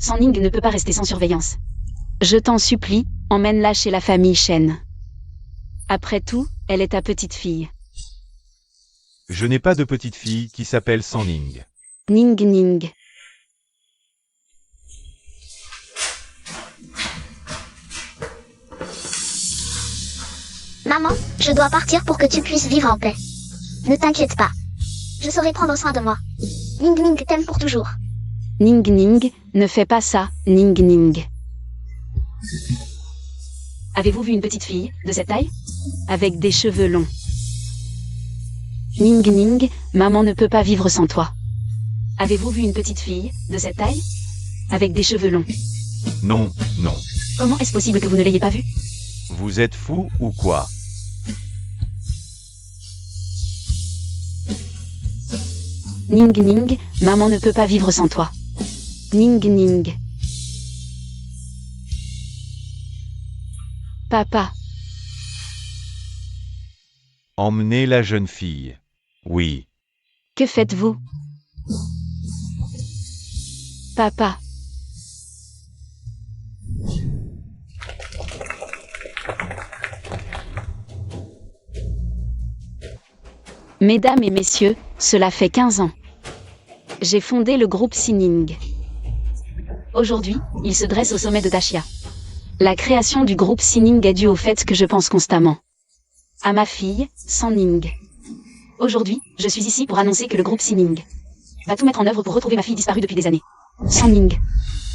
San Ning ne peut pas rester sans surveillance. Je t'en supplie, emmène-la chez la famille Shen. Après tout, elle est ta petite fille. Je n'ai pas de petite fille qui s'appelle San Ning. Ning Ning. Maman, je dois partir pour que tu puisses vivre en paix. Ne t'inquiète pas. Je saurai prendre soin de moi. Ning Ning t'aime pour toujours. Ning Ning, ne fais pas ça, Ning Ning. Avez-vous vu une petite fille, de cette taille? Avec des cheveux longs. Ning Ning, maman ne peut pas vivre sans toi. Avez-vous vu une petite fille, de cette taille? Avec des cheveux longs. Non, non. Comment est-ce possible que vous ne l'ayez pas vue? Vous êtes fou ou quoi? Ning Ning, maman ne peut pas vivre sans toi. Ning Ning. Papa. Emmenez la jeune fille. Oui. Que faites-vous? Papa. Mesdames et messieurs, cela fait 15 ans. J'ai fondé le groupe Sining. Aujourd'hui, il se dresse au sommet de Dashia. La création du groupe Sining est due au fait que je pense constamment à ma fille, San Ning. Aujourd'hui, je suis ici pour annoncer que le groupe Sining va tout mettre en œuvre pour retrouver ma fille disparue depuis des années. San Ning.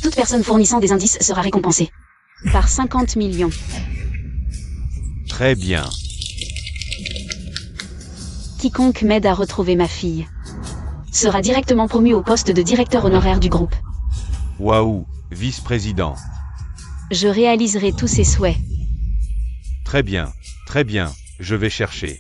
Toute personne fournissant des indices sera récompensée par 50 millions. Très bien. Quiconque m'aide à retrouver ma fille sera directement promu au poste de directeur honoraire du groupe. Waouh, vice-président. Je réaliserai tous ses souhaits. Très bien, je vais chercher.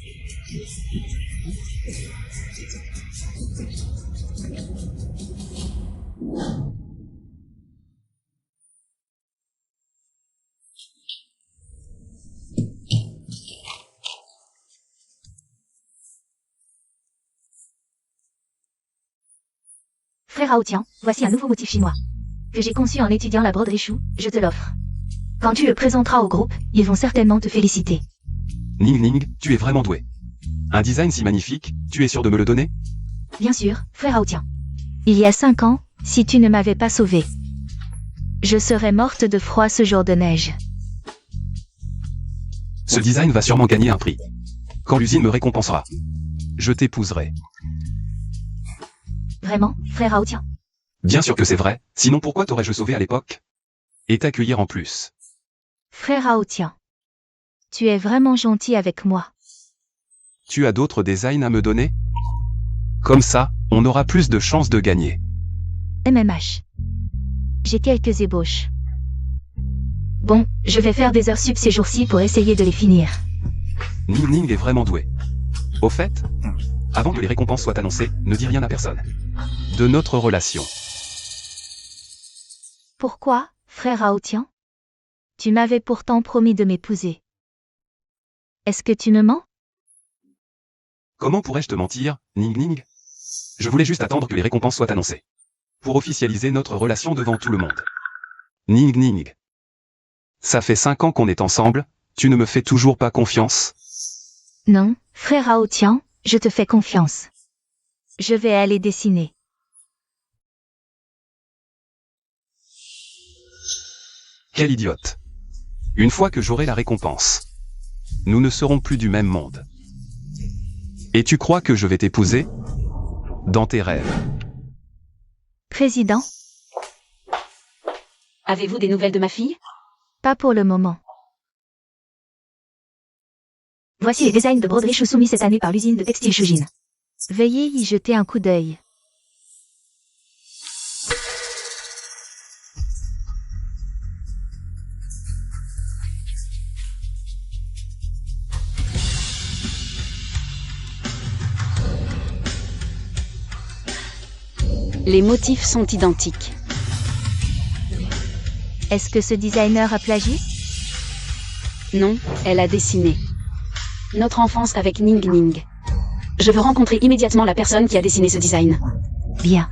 Frère Hao-Tian, voici un nouveau motif chinois que j'ai conçu en étudiant la broderie chou, je te l'offre. Quand tu le présenteras au groupe, ils vont certainement te féliciter. Ning Ning, tu es vraiment doué. Un design si magnifique, tu es sûr de me le donner? Bien sûr, frère Hao-Tian. Il y a 5 ans, si tu ne m'avais pas sauvée, je serais morte de froid ce jour de neige. Ce design va sûrement gagner un prix. Quand l'usine me récompensera, je t'épouserai. Vraiment, frère Hao-Tian? Bien sûr que c'est vrai, sinon pourquoi t'aurais-je sauvé à l'époque? Et t'accueillir en plus. Frère Hao-Tian, tu es vraiment gentil avec moi. Tu as d'autres designs à me donner? Comme ça, on aura plus de chances de gagner. MMH. J'ai quelques ébauches. Bon, je vais faire des heures sup ces jours-ci pour essayer de les finir. Ning Ning est vraiment doué. Au fait, avant que les récompenses soient annoncées, ne dis rien à personne de notre relation. Pourquoi, frère Hao-Tian? Tu m'avais pourtant promis de m'épouser. Est-ce que tu me mens? Comment pourrais-je te mentir, Ning Ning? Je voulais juste attendre que les récompenses soient annoncées pour officialiser notre relation devant tout le monde. Ning Ning. Ça fait 5 ans qu'on est ensemble, tu ne me fais toujours pas confiance? Non, frère Hao-Tian, je te fais confiance. Je vais aller dessiner. Quel idiote. Une fois que j'aurai la récompense, nous ne serons plus du même monde. Et tu crois que je vais t'épouser? Dans tes rêves. Président? Avez-vous des nouvelles de ma fille? Pas pour le moment. Voici les designs de broderie chou soumis cette année par l'usine de textile Shujin. Veuillez y jeter un coup d'œil. Les motifs sont identiques. Est-ce que ce designer a plagié? Non, elle a dessiné. Notre enfance avec Ning Ning. Je veux rencontrer immédiatement la personne qui a dessiné ce design. Bien.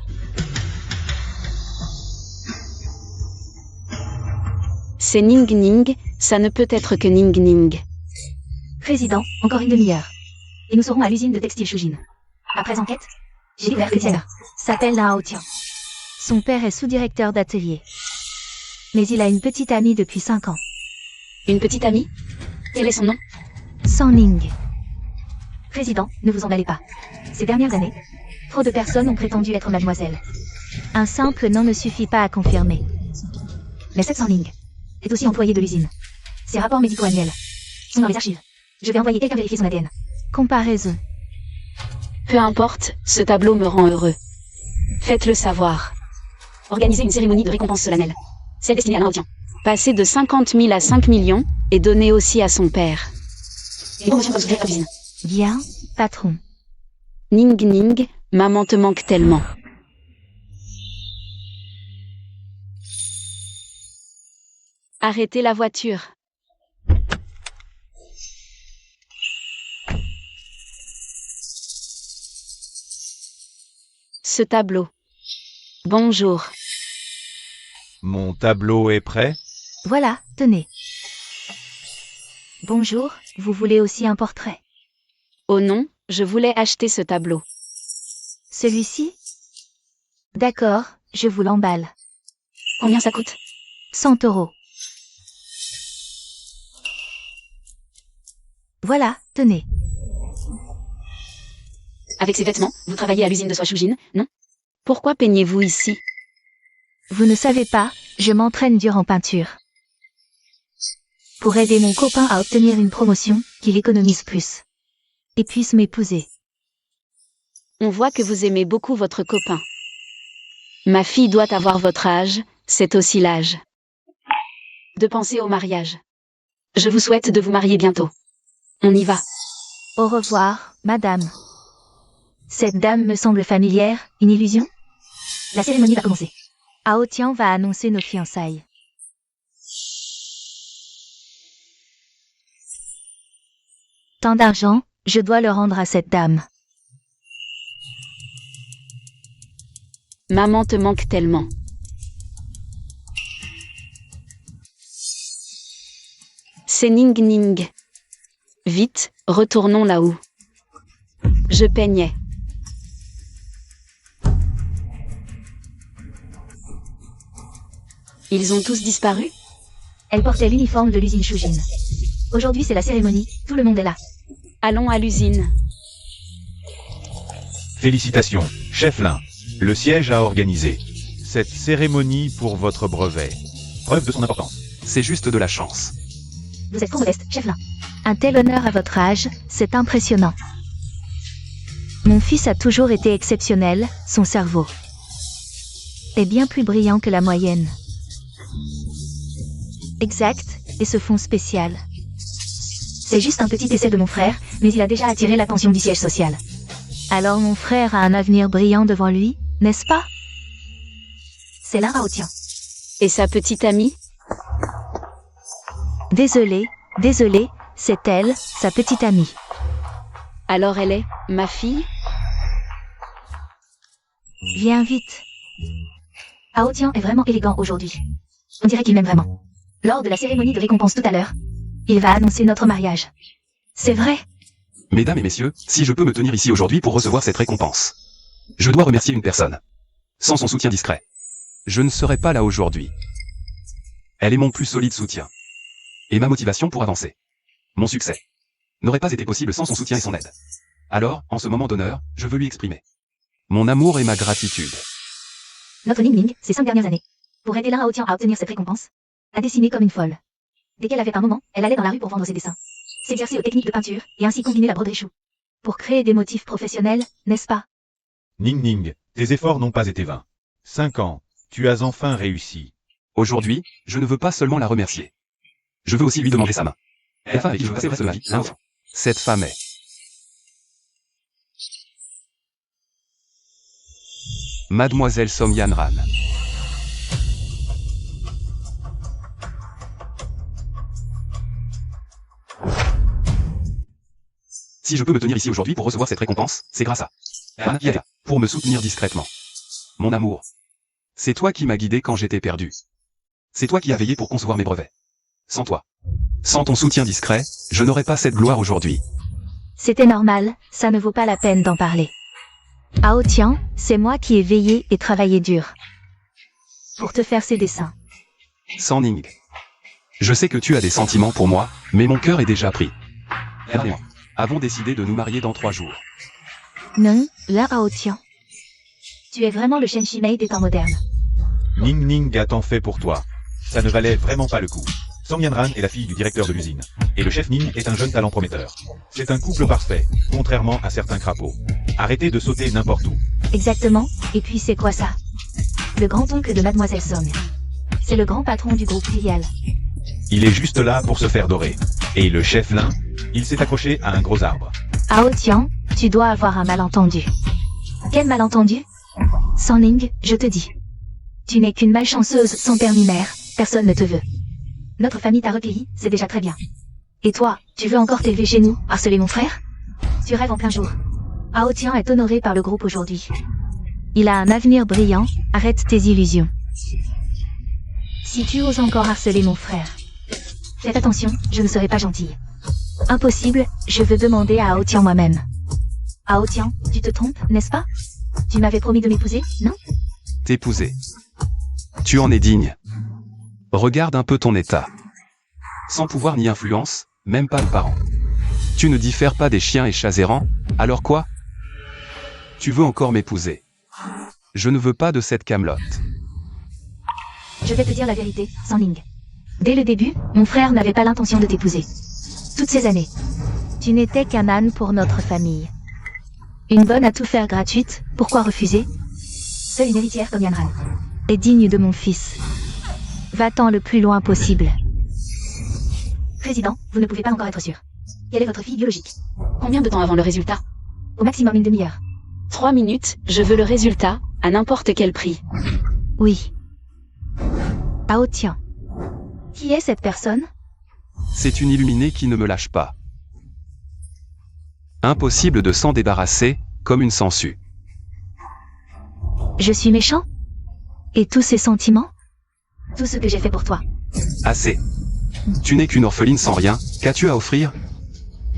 C'est Ning Ning, ça ne peut être que Ning Ning. Président, encore une demi-heure. Et nous serons à l'usine de textile Shujin. Après enquête, j'ai découvert que Tiana s'appelle Lao Tian. Son père est sous-directeur d'atelier. Mais il a une petite amie depuis 5 ans. Une petite amie? Quel est son nom? San Ning. Président, ne vous emballez pas. Ces dernières années, trop de personnes ont prétendu être mademoiselle. Un simple nom ne suffit pas à confirmer. Mais cette San Ning est aussi employée de l'usine. Ses rapports médicaux annuels sont dans les archives. Je vais envoyer quelqu'un vérifier son ADN. Comparaison. Peu importe, ce tableau me rend heureux. Faites-le savoir. Organisez une cérémonie de récompense solennelle. Celle destinée à Lao Tian. Passer de 50 000 à 5 millions, et donner aussi à son père. Une promotion pour s'ouvrir à l'usine. Bien, patron. Ning Ning, maman te manque tellement. Arrêtez la voiture. Ce tableau. Bonjour. Mon tableau est prêt? Voilà, tenez. Bonjour, vous voulez aussi un portrait? Oh non, je voulais acheter ce tableau. Celui-ci? D'accord, je vous l'emballe. Combien ça coûte? 100 €. Voilà, tenez. Avec ces vêtements, vous travaillez à l'usine de soie Shujin, non? Pourquoi peignez-vous ici? Vous ne savez pas, je m'entraîne dur en peinture. Pour aider mon copain à obtenir une promotion, qu'il économise plus. Et puisse m'épouser. On voit que vous aimez beaucoup votre copain. Ma fille doit avoir votre âge, c'est aussi l'âge de penser au mariage. Je vous souhaite de vous marier bientôt. On y va. Au revoir, madame. Cette dame me semble familière, une illusion? La cérémonie va commencer. Ao Tian va annoncer nos fiançailles. Tant d'argent, je dois le rendre à cette dame. Maman te manque tellement. C'est Ning Ning. Vite, retournons là-haut. Je peignais. Ils ont tous disparu? Elle portait l'uniforme de l'usine Shujin. Aujourd'hui c'est la cérémonie, tout le monde est là. Allons à l'usine. Félicitations, chef Lin. Le siège a organisé cette cérémonie pour votre brevet. Preuve de son importance. C'est juste de la chance. Vous êtes trop modeste, chef là. Un tel honneur à votre âge, c'est impressionnant. Mon fils a toujours été exceptionnel, son cerveau est bien plus brillant que la moyenne. Exact, et ce fond spécial. C'est juste un petit essai de mon frère, mais il a déjà attiré l'attention du siège social. Alors mon frère a un avenir brillant devant lui, n'est-ce pas? C'est là Ao Tian. Et sa petite amie? Désolé, c'est elle, sa petite amie. Alors elle est, ma fille? Viens vite. Ao Tian est vraiment élégant aujourd'hui. On dirait qu'il m'aime vraiment. Lors de la cérémonie de récompense tout à l'heure, il va annoncer notre mariage. C'est vrai? Mesdames et messieurs, si je peux me tenir ici aujourd'hui pour recevoir cette récompense, je dois remercier une personne. Sans son soutien discret, je ne serais pas là aujourd'hui. Elle est mon plus solide soutien. Et ma motivation pour avancer. Mon succès n'aurait pas été possible sans son soutien et son aide. Alors, en ce moment d'honneur, je veux lui exprimer mon amour et ma gratitude. Notre Ning Ning, ces 5 dernières années, pour aider Ao Tian à obtenir cette récompense, a dessiné comme une folle. Dès qu'elle avait un moment, elle allait dans la rue pour vendre ses dessins, s'exercer aux techniques de peinture, et ainsi combiner la broderie chou. Pour créer des motifs professionnels, n'est-ce pas? Ning Ning, tes efforts n'ont pas été vains. 5 ans, tu as enfin réussi. Aujourd'hui, je ne veux pas seulement la remercier. Je veux aussi lui demander sa main. La femme avec qui je veux passer le reste de ma vie, l'enfant. Cette femme est... Mademoiselle Som Yan Ran. Si je peux me tenir ici aujourd'hui pour recevoir cette récompense, c'est grâce à Anna qui est là, pour me soutenir discrètement. Mon amour. C'est toi qui m'as guidé quand j'étais perdu. C'est toi qui as veillé pour concevoir mes brevets. Sans toi. Sans ton soutien discret, je n'aurais pas cette gloire aujourd'hui. C'était normal, ça ne vaut pas la peine d'en parler. Hao Tian, c'est moi qui ai veillé et travaillé dur. Pour te faire ces dessins. Sans Ning. Je sais que tu as des sentiments pour moi, mais mon cœur est déjà pris. Elle et moi avons décidé de nous marier dans 3 jours. Non, là Hao Tian. Tu es vraiment le Shen Shimei des temps modernes. Ning Ning a tant fait pour toi. Ça ne valait vraiment pas le coup. Song Yanran est la fille du directeur de l'usine. Et le chef Ning est un jeune talent prometteur. C'est un couple parfait, contrairement à certains crapauds. Arrêtez de sauter n'importe où. Exactement, et puis c'est quoi ça? Le grand-oncle de Mademoiselle Song. C'est le grand patron du groupe filial. Il est juste là pour se faire dorer. Et le chef Lin, il s'est accroché à un gros arbre. Hao Tian, tu dois avoir un malentendu. Quel malentendu? Sans Ning, je te dis. Tu n'es qu'une malchanceuse sans père ni mère, personne ne te veut. Notre famille t'a recueilli, c'est déjà très bien. Et toi, tu veux encore t'élever chez nous, harceler mon frère? Tu rêves en plein jour. Hao Tian est honoré par le groupe aujourd'hui. Il a un avenir brillant, arrête tes illusions. Si tu oses encore harceler mon frère, faites attention, je ne serai pas gentille. Impossible, je veux demander à Hao Tian moi-même. Hao Tian, tu te trompes, n'est-ce pas? Tu m'avais promis de m'épouser, non? T'épouser. Tu en es digne. Regarde un peu ton état. Sans pouvoir ni influence, même pas de parents. Tu ne diffères pas des chiens et chats errants, alors quoi? Tu veux encore m'épouser. Je ne veux pas de cette camelote. Je vais te dire la vérité, Sans Ning. Dès le début, mon frère n'avait pas l'intention de t'épouser. Toutes ces années. Tu n'étais qu'un âne pour notre famille. Une bonne à tout faire gratuite, pourquoi refuser? Seule une héritière comme Yanran est digne de mon fils. Va-t'en le plus loin possible. Président, vous ne pouvez pas encore être sûr. Quelle est votre fille biologique? Combien de temps avant le résultat? Au maximum une demi-heure. 3 minutes, je veux le résultat, à n'importe quel prix. Oui. Hao Tian. Qui est cette personne? C'est une illuminée qui ne me lâche pas. Impossible de s'en débarrasser, comme une sangsue. Je suis méchant? Et tous ces sentiments? Tout ce que j'ai fait pour toi. Assez. Tu n'es qu'une orpheline sans rien, qu'as-tu à offrir?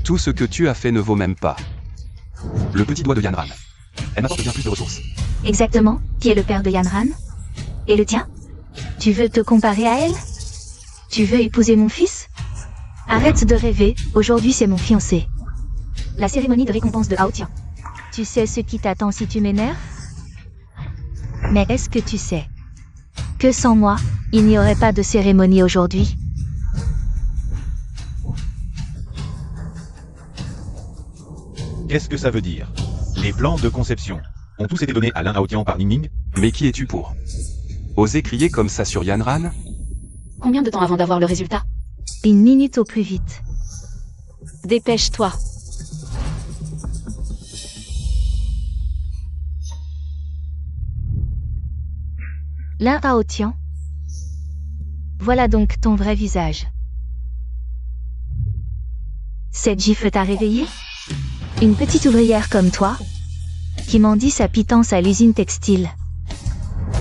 Tout ce que tu as fait ne vaut même pas. Le petit doigt de Yanran. Elle m'apporte bien plus de ressources. Exactement, qui est le père de Yanran? Et le tien? Tu veux te comparer à elle? Tu veux épouser mon fils? Arrête de rêver, aujourd'hui c'est mon fiancé. La cérémonie de récompense de Hao Tian. Tu sais ce qui t'attend si tu m'énerves? Mais est-ce que tu sais que sans moi, il n'y aurait pas de cérémonie aujourd'hui? Qu'est-ce que ça veut dire? Les plans de conception ont tous été donnés à Lin Hao Tian par Ning Ning? Mais qui es-tu pour oser crier comme ça sur Yanran? Combien de temps avant d'avoir le résultat? 1 minute au plus vite. Dépêche-toi. Lin Hao Tian. Voilà donc ton vrai visage. Cette gifle t'a réveillé? Une petite ouvrière comme toi, qui mendie sa pitance à l'usine textile.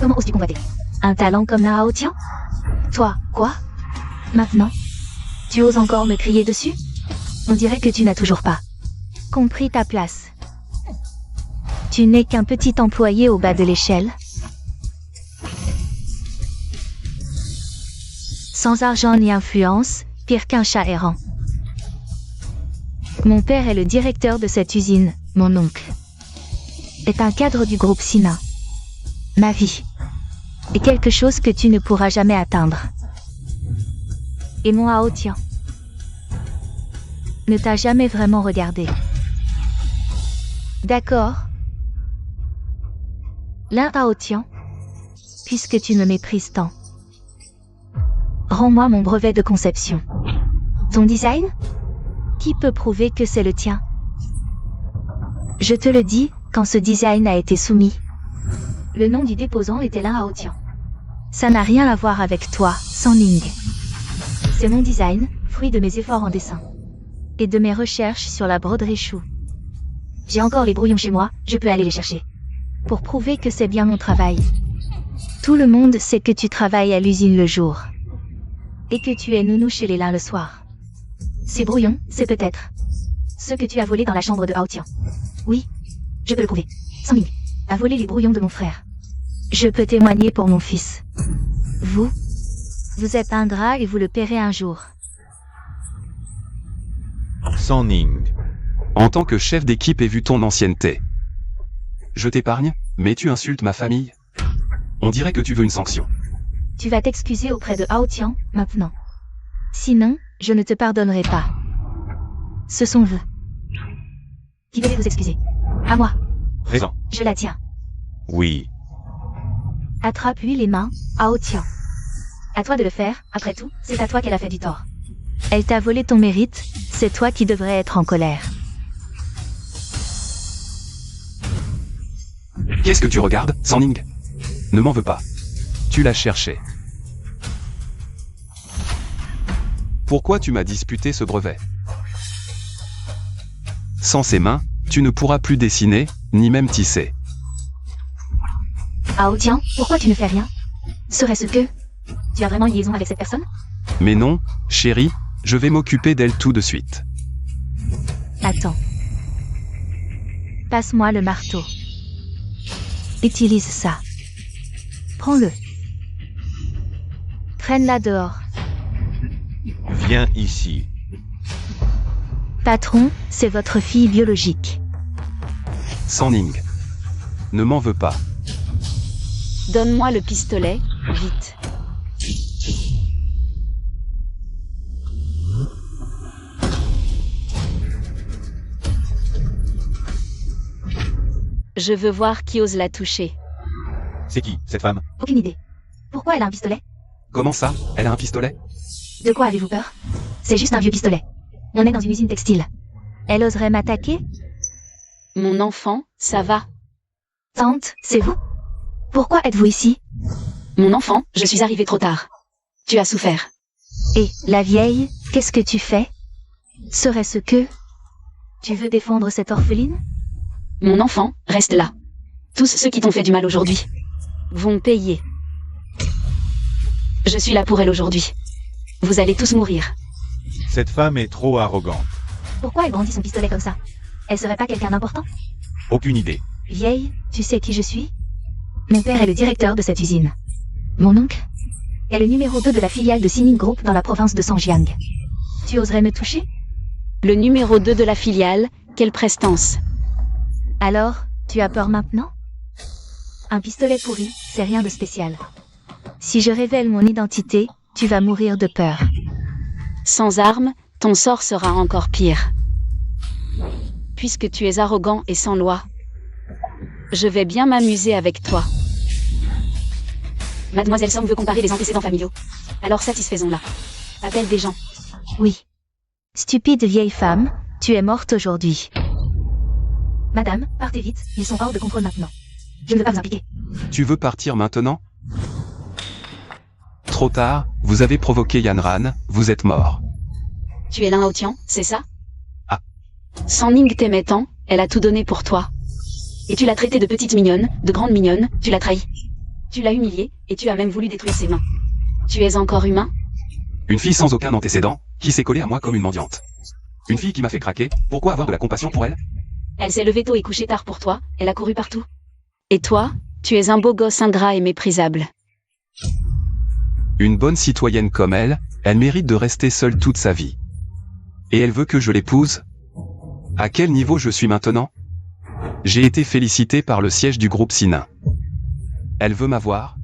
Comment oses-tu convoiter un talent comme Lin Hao Tian? Toi, quoi? Maintenant? Tu oses encore me crier dessus? On dirait que tu n'as toujours pas compris ta place. Tu n'es qu'un petit employé au bas de l'échelle. Sans argent ni influence, pire qu'un chat errant. Mon père est le directeur de cette usine, mon oncle est un cadre du groupe Sina. Ma vie est quelque chose que tu ne pourras jamais atteindre. Et mon Hao Tian ne t'a jamais vraiment regardé. D'accord. Lin Hao Tian, puisque tu me méprises tant, rends-moi mon brevet de conception. Ton design? Qui peut prouver que c'est le tien? Je te le dis, quand ce design a été soumis, le nom du déposant était Lin Hao Tian. Ça n'a rien à voir avec toi, Sans Ning. C'est mon design, fruit de mes efforts en dessin. Et de mes recherches sur la broderie chou. J'ai encore les brouillons chez moi, je peux aller les chercher. Pour prouver que c'est bien mon travail. Tout le monde sait que tu travailles à l'usine le jour. Et que tu es nounou chez les lins le soir. Ces brouillons, c'est peut-être ce que tu as volé dans la chambre de Hao Tian. Oui, je peux le prouver. Sang Ning a volé les brouillons de mon frère. Je peux témoigner pour mon fils. Vous êtes ingrat et vous le paierez un jour. Sang Ning. En tant que chef d'équipe et vu ton ancienneté. Je t'épargne, mais tu insultes ma famille. On dirait que tu veux une sanction. Tu vas t'excuser auprès de Hao Tian, maintenant. Sinon, je ne te pardonnerai pas. Ce sont vous. Qui devez vous excuser. À moi. Raison. Je la tiens. Oui. Attrape-lui les mains, Hao Tian. À toi de le faire, après tout, c'est à toi qu'elle a fait du tort. Elle t'a volé ton mérite, c'est toi qui devrais être en colère. Qu'est-ce que tu regardes, Sang Ning? Ne m'en veux pas. Tu l'as cherché. Pourquoi tu m'as disputé ce brevet? Sans ces mains, tu ne pourras plus dessiner, ni même tisser. Hao Tian, pourquoi tu ne fais rien? Serait-ce que tu as vraiment une liaison avec cette personne? Mais non, chérie, je vais m'occuper d'elle tout de suite. Attends. Passe-moi le marteau. Utilise ça. Prends-le. Traîne-la dehors. Viens ici. Patron, c'est votre fille biologique. Sang Ning. Ne m'en veux pas. Donne-moi le pistolet, vite. Je veux voir qui ose la toucher. C'est qui, cette femme? Aucune idée. Pourquoi elle a un pistolet? Comment ça? Elle a un pistolet? De quoi avez-vous peur? C'est juste un vieux pistolet. On est dans une usine textile. Elle oserait m'attaquer? Mon enfant, ça va. Tante, c'est vous? Pourquoi êtes-vous ici? Mon enfant, je suis arrivée trop tard. Tu as souffert. Et, la vieille, qu'est-ce que tu fais? Serait-ce que tu veux défendre cette orpheline? Mon enfant, reste là. Tous ceux qui t'ont fait du mal aujourd'hui vont payer. Je suis là pour elle aujourd'hui. Vous allez tous mourir. Cette femme est trop arrogante. Pourquoi elle brandit son pistolet comme ça? Elle serait pas quelqu'un d'important? Aucune idée. Vieille, tu sais qui je suis? Mon père est le directeur de cette usine. Mon oncle est le numéro 2 de la filiale de Sining Group dans la province de Sangjiang. Tu oserais me toucher? Le numéro 2 de la filiale, quelle prestance. Alors, tu as peur maintenant? Un pistolet pourri, c'est rien de spécial. Si je révèle mon identité, tu vas mourir de peur. Sans armes, ton sort sera encore pire. Puisque tu es arrogant et sans loi, je vais bien m'amuser avec toi. Mademoiselle Song veut comparer les antécédents familiaux. Alors satisfaisons-la. Appelle des gens. Oui. Stupide vieille femme, tu es morte aujourd'hui. Madame, partez vite, ils sont hors de contrôle maintenant. Je ne veux pas vous impliquer. Tu veux partir maintenant? Trop tard, vous avez provoqué Yanran, vous êtes mort. Tu es l'un Hao Tian, c'est ça? Ah. Sang Ning t'aimait tant, elle a tout donné pour toi. Et tu l'as traitée de petite mignonne, de grande mignonne, tu l'as trahi. Tu l'as humiliée, et tu as même voulu détruire ses mains. Tu es encore humain? Une fille sans aucun antécédent, qui s'est collée à moi comme une mendiante. Une fille qui m'a fait craquer, pourquoi avoir de la compassion pour elle? Elle s'est levée tôt et couchée tard pour toi, elle a couru partout. Et toi, tu es un beau gosse ingrat et méprisable. Une bonne citoyenne comme elle mérite de rester seule toute sa vie. Et elle veut que je l'épouse? À quel niveau je suis maintenant? J'ai été félicité par le siège du groupe Sinin. Elle veut m'avoir?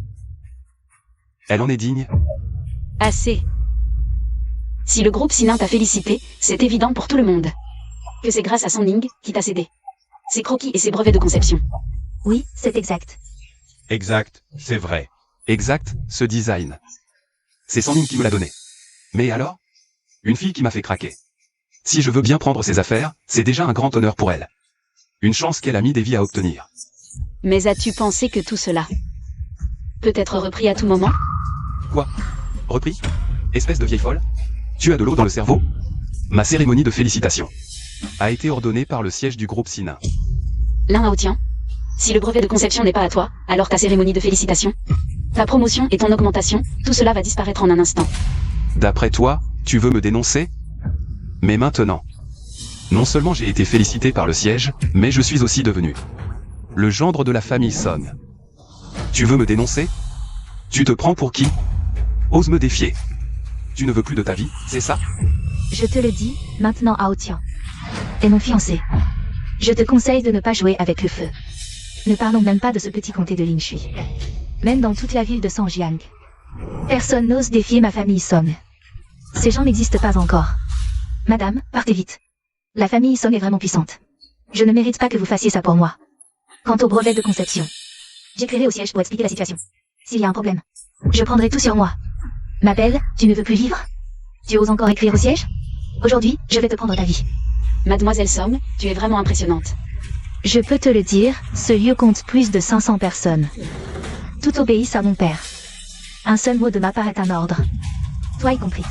Elle en est digne? Assez. Si le groupe Sinin t'a félicité, c'est évident pour tout le monde que c'est grâce à Sang Ning qui t'a cédé ses croquis et ses brevets de conception. Oui, c'est exact. Exact, c'est vrai. Exact, ce design. C'est Sang Ning qui me l'a donné. Mais alors? Une fille qui m'a fait craquer. Si je veux bien prendre ses affaires, c'est déjà un grand honneur pour elle. Une chance qu'elle a mis des vies à obtenir. Mais as-tu pensé que tout cela peut être repris à tout moment? Quoi? Repris? Espèce de vieille folle? Tu as de l'eau dans le cerveau? Ma cérémonie de félicitations a été ordonnée par le siège du groupe Sinin. L'un Hao Tian. Si le brevet de conception n'est pas à toi, alors ta cérémonie de félicitations Ta promotion et ton augmentation, tout cela va disparaître en un instant. D'après toi, tu veux me dénoncer? Mais maintenant. Non seulement j'ai été félicité par le siège, mais je suis aussi devenu le gendre de la famille Song. Tu veux me dénoncer? Tu te prends pour qui? Ose me défier. Tu ne veux plus de ta vie, c'est ça? Je te le dis, maintenant Hao Tian est mon fiancé. Je te conseille de ne pas jouer avec le feu. Ne parlons même pas de ce petit comté de Lin Shui. Même dans toute la ville de Sangjiang, personne n'ose défier ma famille Song. Ces gens n'existent pas encore. Madame, partez vite. La famille Song est vraiment puissante. Je ne mérite pas que vous fassiez ça pour moi. Quant au brevet de conception, j'écrirai au siège pour expliquer la situation. S'il y a un problème, je prendrai tout sur moi. Ma belle, tu ne veux plus vivre? Tu oses encore écrire au siège? Aujourd'hui, je vais te prendre ta vie. Mademoiselle Song, tu es vraiment impressionnante. Je peux te le dire, ce lieu compte plus de 500 personnes. Tout obéissent à mon père. Un seul mot de ma part est un ordre. Toi y compris.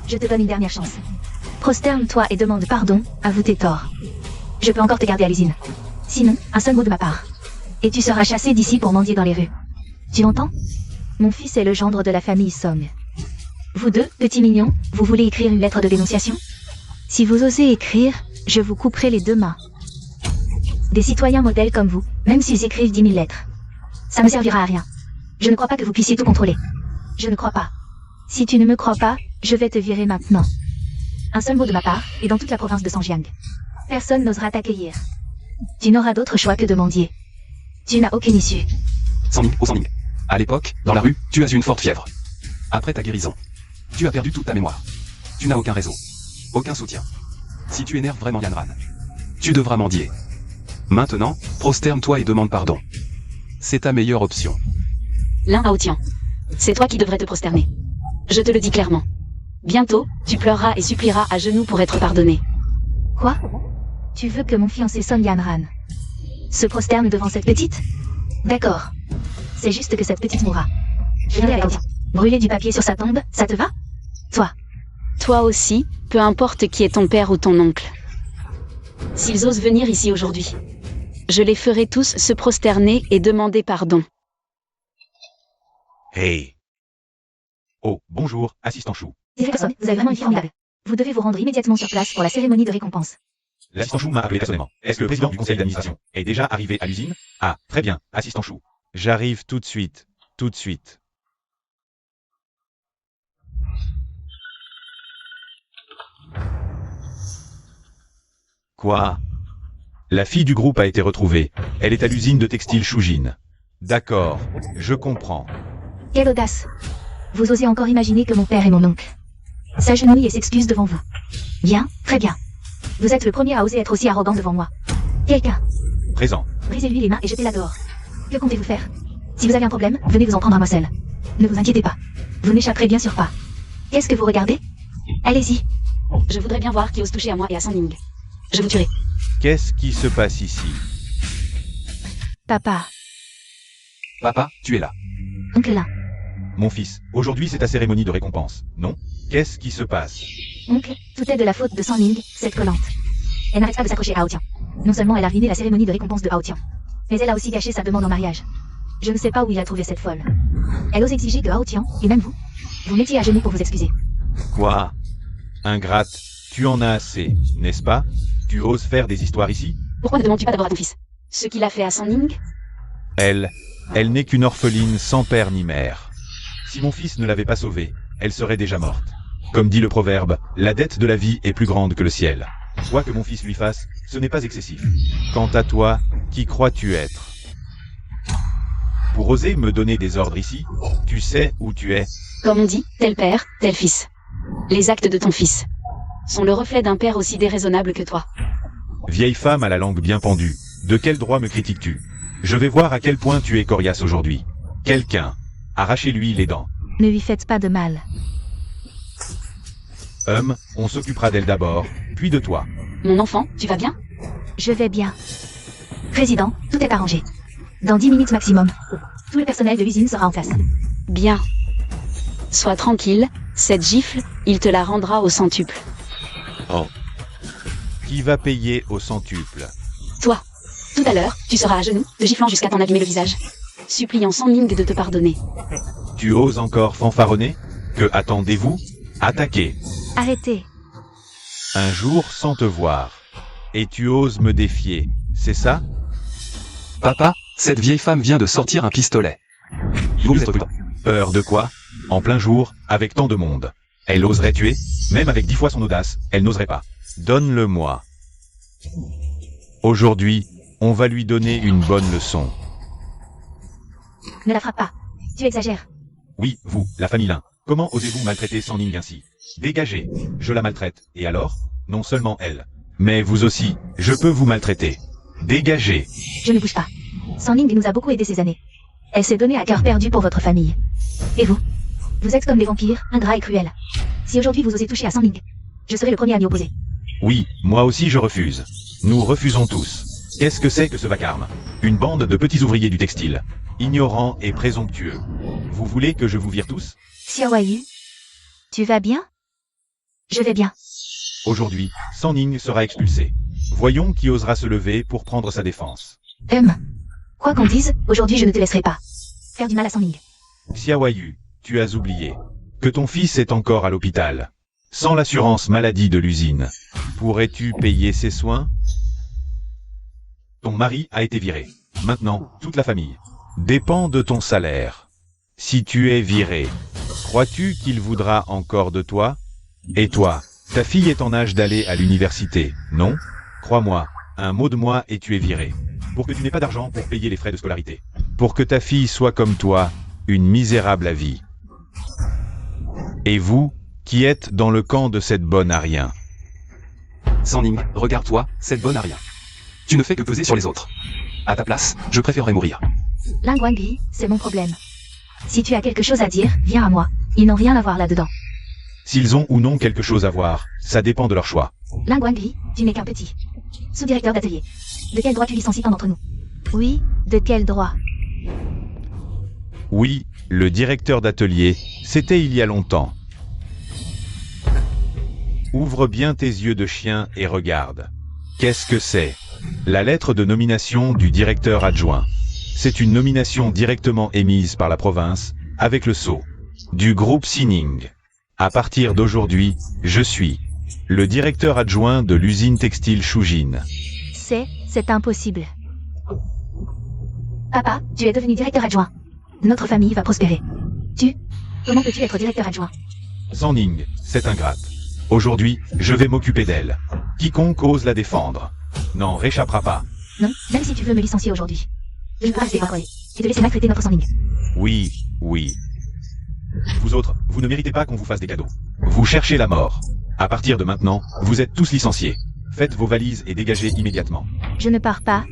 Je te donne une dernière chance. Prosterne-toi et demande pardon, avoue tes torts. Je peux encore te garder à l'usine. Sinon, un seul mot de ma part. Et tu seras chassé d'ici pour mendier dans les rues. Tu entends? Mon fils est le gendre de la famille Song. Vous deux, petits mignons, vous voulez écrire une lettre de dénonciation? Si vous osez écrire, je vous couperai les 2 mains. Des citoyens modèles comme vous, même s'ils écrivent 10 000 lettres, ça ne servira à rien. Je ne crois pas que vous puissiez tout contrôler. Je ne crois pas. Si tu ne me crois pas, je vais te virer maintenant. Un seul mot de ma part, et dans toute la province de Sangjiang, personne n'osera t'accueillir. Tu n'auras d'autre choix que de mendier. Tu n'as aucune issue. Sangming, oh Sangming. À l'époque, dans la rue, tu as eu une forte fièvre. Après ta guérison, tu as perdu toute ta mémoire. Tu n'as aucun réseau. Aucun soutien. Si tu énerves vraiment Yanran, tu devras mendier. Maintenant, prosterne-toi et demande pardon. C'est ta meilleure option. Lin Hao Tian. C'est toi qui devrais te prosterner. Je te le dis clairement. Bientôt, tu pleureras et supplieras à genoux pour être pardonné. Quoi? Tu veux que mon fiancé Song Yanran se prosterne devant cette petite? D'accord. C'est juste que cette petite mourra. Je vais avec. Brûler du papier sur sa tombe, ça te va? Toi aussi, peu importe qui est ton père ou ton oncle. S'ils osent venir ici aujourd'hui, je les ferai tous se prosterner et demander pardon. Hey. Oh, bonjour, assistant Chou. Vous avez vraiment été formidable. Vous devez vous rendre immédiatement sur place pour la cérémonie de récompense. L'assistant Chou m'a appelé personnellement. Est-ce que le président du conseil d'administration est déjà arrivé à l'usine? Ah, très bien, assistant Chou. J'arrive tout de suite. Tout de suite. Quoi? La fille du groupe a été retrouvée. Elle est à l'usine de textile Shujin. D'accord, je comprends. Quelle audace! Vous osez encore imaginer que mon père est mon oncle. S'agenouille et s'excuse devant vous. Bien, très bien. Vous êtes le premier à oser être aussi arrogant devant moi. Quelqu'un, Présent. brisez-lui les mains et jetez-la dehors. Que comptez-vous faire? Si vous avez un problème, venez vous en prendre à moi seul. Ne vous inquiétez pas. Vous n'échapperez bien sûr pas. Qu'est-ce que vous regardez? Allez-y. Je voudrais bien voir qui ose toucher à moi et à Sanning. Je vous tuerai. Qu'est-ce qui se passe ici? Papa, Papa, tu es là. oncle là. Mon fils, aujourd'hui c'est ta cérémonie de récompense, non? Qu'est-ce qui se passe? Oncle, tout est de la faute de Sanning, cette collante. Elle n'arrête pas de s'accrocher à Hao Tian. Non seulement elle a ruiné la cérémonie de récompense de Hao Tian, mais elle a aussi gâché sa demande en mariage. Je ne sais pas où il a trouvé cette folle. Elle ose exiger que Hao Tian, et même vous mettiez à genoux pour vous excuser. Quoi? Ingrate, tu en as assez, n'est-ce pas? Tu oses faire des histoires ici? Pourquoi ne demandes-tu pas d'abord à ton fils ce qu'il a fait à Sanning? Elle n'est qu'une orpheline sans père ni mère. Si mon fils ne l'avait pas sauvée, elle serait déjà morte. Comme dit le proverbe, la dette de la vie est plus grande que le ciel. Quoi que mon fils lui fasse, ce n'est pas excessif. Quant à toi, qui crois-tu être? Pour oser me donner des ordres ici, tu sais où tu es. Comme on dit, tel père, tel fils. Les actes de ton fils sont le reflet d'un père aussi déraisonnable que toi. Vieille femme à la langue bien pendue, de quel droit me critiques-tu? Je vais voir à quel point tu es coriace aujourd'hui. Quelqu'un, arrachez-lui les dents. Ne lui faites pas de mal. On s'occupera d'elle d'abord, puis de toi. Mon enfant, tu vas bien? Je vais bien. Président, tout est arrangé. Dans 10 minutes maximum, tout le personnel de l'usine sera en place. Bien. Sois tranquille, cette gifle, il te la rendra au centuple. Oh. Qui va payer au centuple? Toi. Tout à l'heure, tu seras à genoux, te giflant jusqu'à t'en abîmer le visage. suppliant San Ning de te pardonner. Tu oses encore fanfaronner? Que attendez-vous? Attaquez. Arrêtez. Un jour sans te voir. Et tu oses me défier, c'est ça? Papa, cette vieille femme vient de sortir un pistolet. Vous êtes prudent. Peur de quoi? En plein jour, avec tant de monde. Elle oserait tuer? Même avec 10 fois son audace, elle n'oserait pas. Donne-le-moi. Aujourd'hui, on va lui donner une bonne leçon. Ne la frappe pas. Tu exagères. Oui, vous, la famille Lin. Comment osez-vous maltraiter San Ning ainsi? Dégagez. Je la maltraite. Et alors? Non seulement elle. Mais vous aussi, je peux vous maltraiter. Dégagez. Je ne bouge pas. San Ning nous a beaucoup aidé ces années. Elle s'est donnée à cœur perdu pour votre famille. Et vous? Vous êtes comme des vampires, ingrats et cruels. Si aujourd'hui vous osez toucher à San Ning, je serai le premier à m'y opposer. Oui, moi aussi je refuse. Nous refusons tous. Qu'est-ce que c'est que ce vacarme? Une bande de petits ouvriers du textile. Ignorants et présomptueux. Vous voulez que je vous vire tous? Xiaoyu, tu vas bien? Je vais bien. Aujourd'hui, San Ning sera expulsé. Voyons qui osera se lever pour prendre sa défense. Quoi qu'on dise, aujourd'hui je ne te laisserai pas faire du mal à San Ning. Xiaoyu, tu as oublié que ton fils est encore à l'hôpital. Sans l'assurance maladie de l'usine, pourrais-tu payer ses soins? Ton mari a été viré. Maintenant, toute la famille dépend de ton salaire. Si tu es viré, crois-tu qu'il voudra encore de toi? Et toi, ta fille est en âge d'aller à l'université, non? Crois-moi, un mot de moi et tu es viré. Pour que tu n'aies pas d'argent pour payer les frais de scolarité. Pour que ta fille soit comme toi, une misérable à vie. Et vous, qui êtes dans le camp de cette bonne à rien? San Ning, regarde-toi, cette bonne à rien. Tu ne fais que peser sur les autres. À ta place, je préférerais mourir. Lin Guangbi, c'est mon problème. Si tu as quelque chose à dire, viens à moi. Ils n'ont rien à voir là-dedans. S'ils ont ou non quelque chose à voir, ça dépend de leur choix. Lin Guangbi, tu n'es qu'un petit sous-directeur d'atelier. De quel droit tu licencies un d'entre nous? Oui, de quel droit? Oui, le directeur d'atelier, c'était il y a longtemps. Ouvre bien tes yeux de chien et regarde. Qu'est-ce que c'est? La lettre de nomination du directeur adjoint. C'est une nomination directement émise par la province, avec le sceau du groupe Sining. À partir d'aujourd'hui, je suis le directeur adjoint de l'usine textile Shujin. C'est impossible. Papa, tu es devenu directeur adjoint. Notre famille va prospérer. Comment peux-tu être directeur adjoint? San Ning, c'est ingrate. Aujourd'hui, je vais m'occuper d'elle. Quiconque ose la défendre n'en réchappera pas. Non, même si tu veux me licencier aujourd'hui. Je ne peux pas rester racolé et te laisser maltraiter notre San Ning. Oui, oui. Vous autres, vous ne méritez pas qu'on vous fasse des cadeaux. Vous cherchez la mort. À partir de maintenant, vous êtes tous licenciés. Faites vos valises et dégagez immédiatement. Je ne pars pas.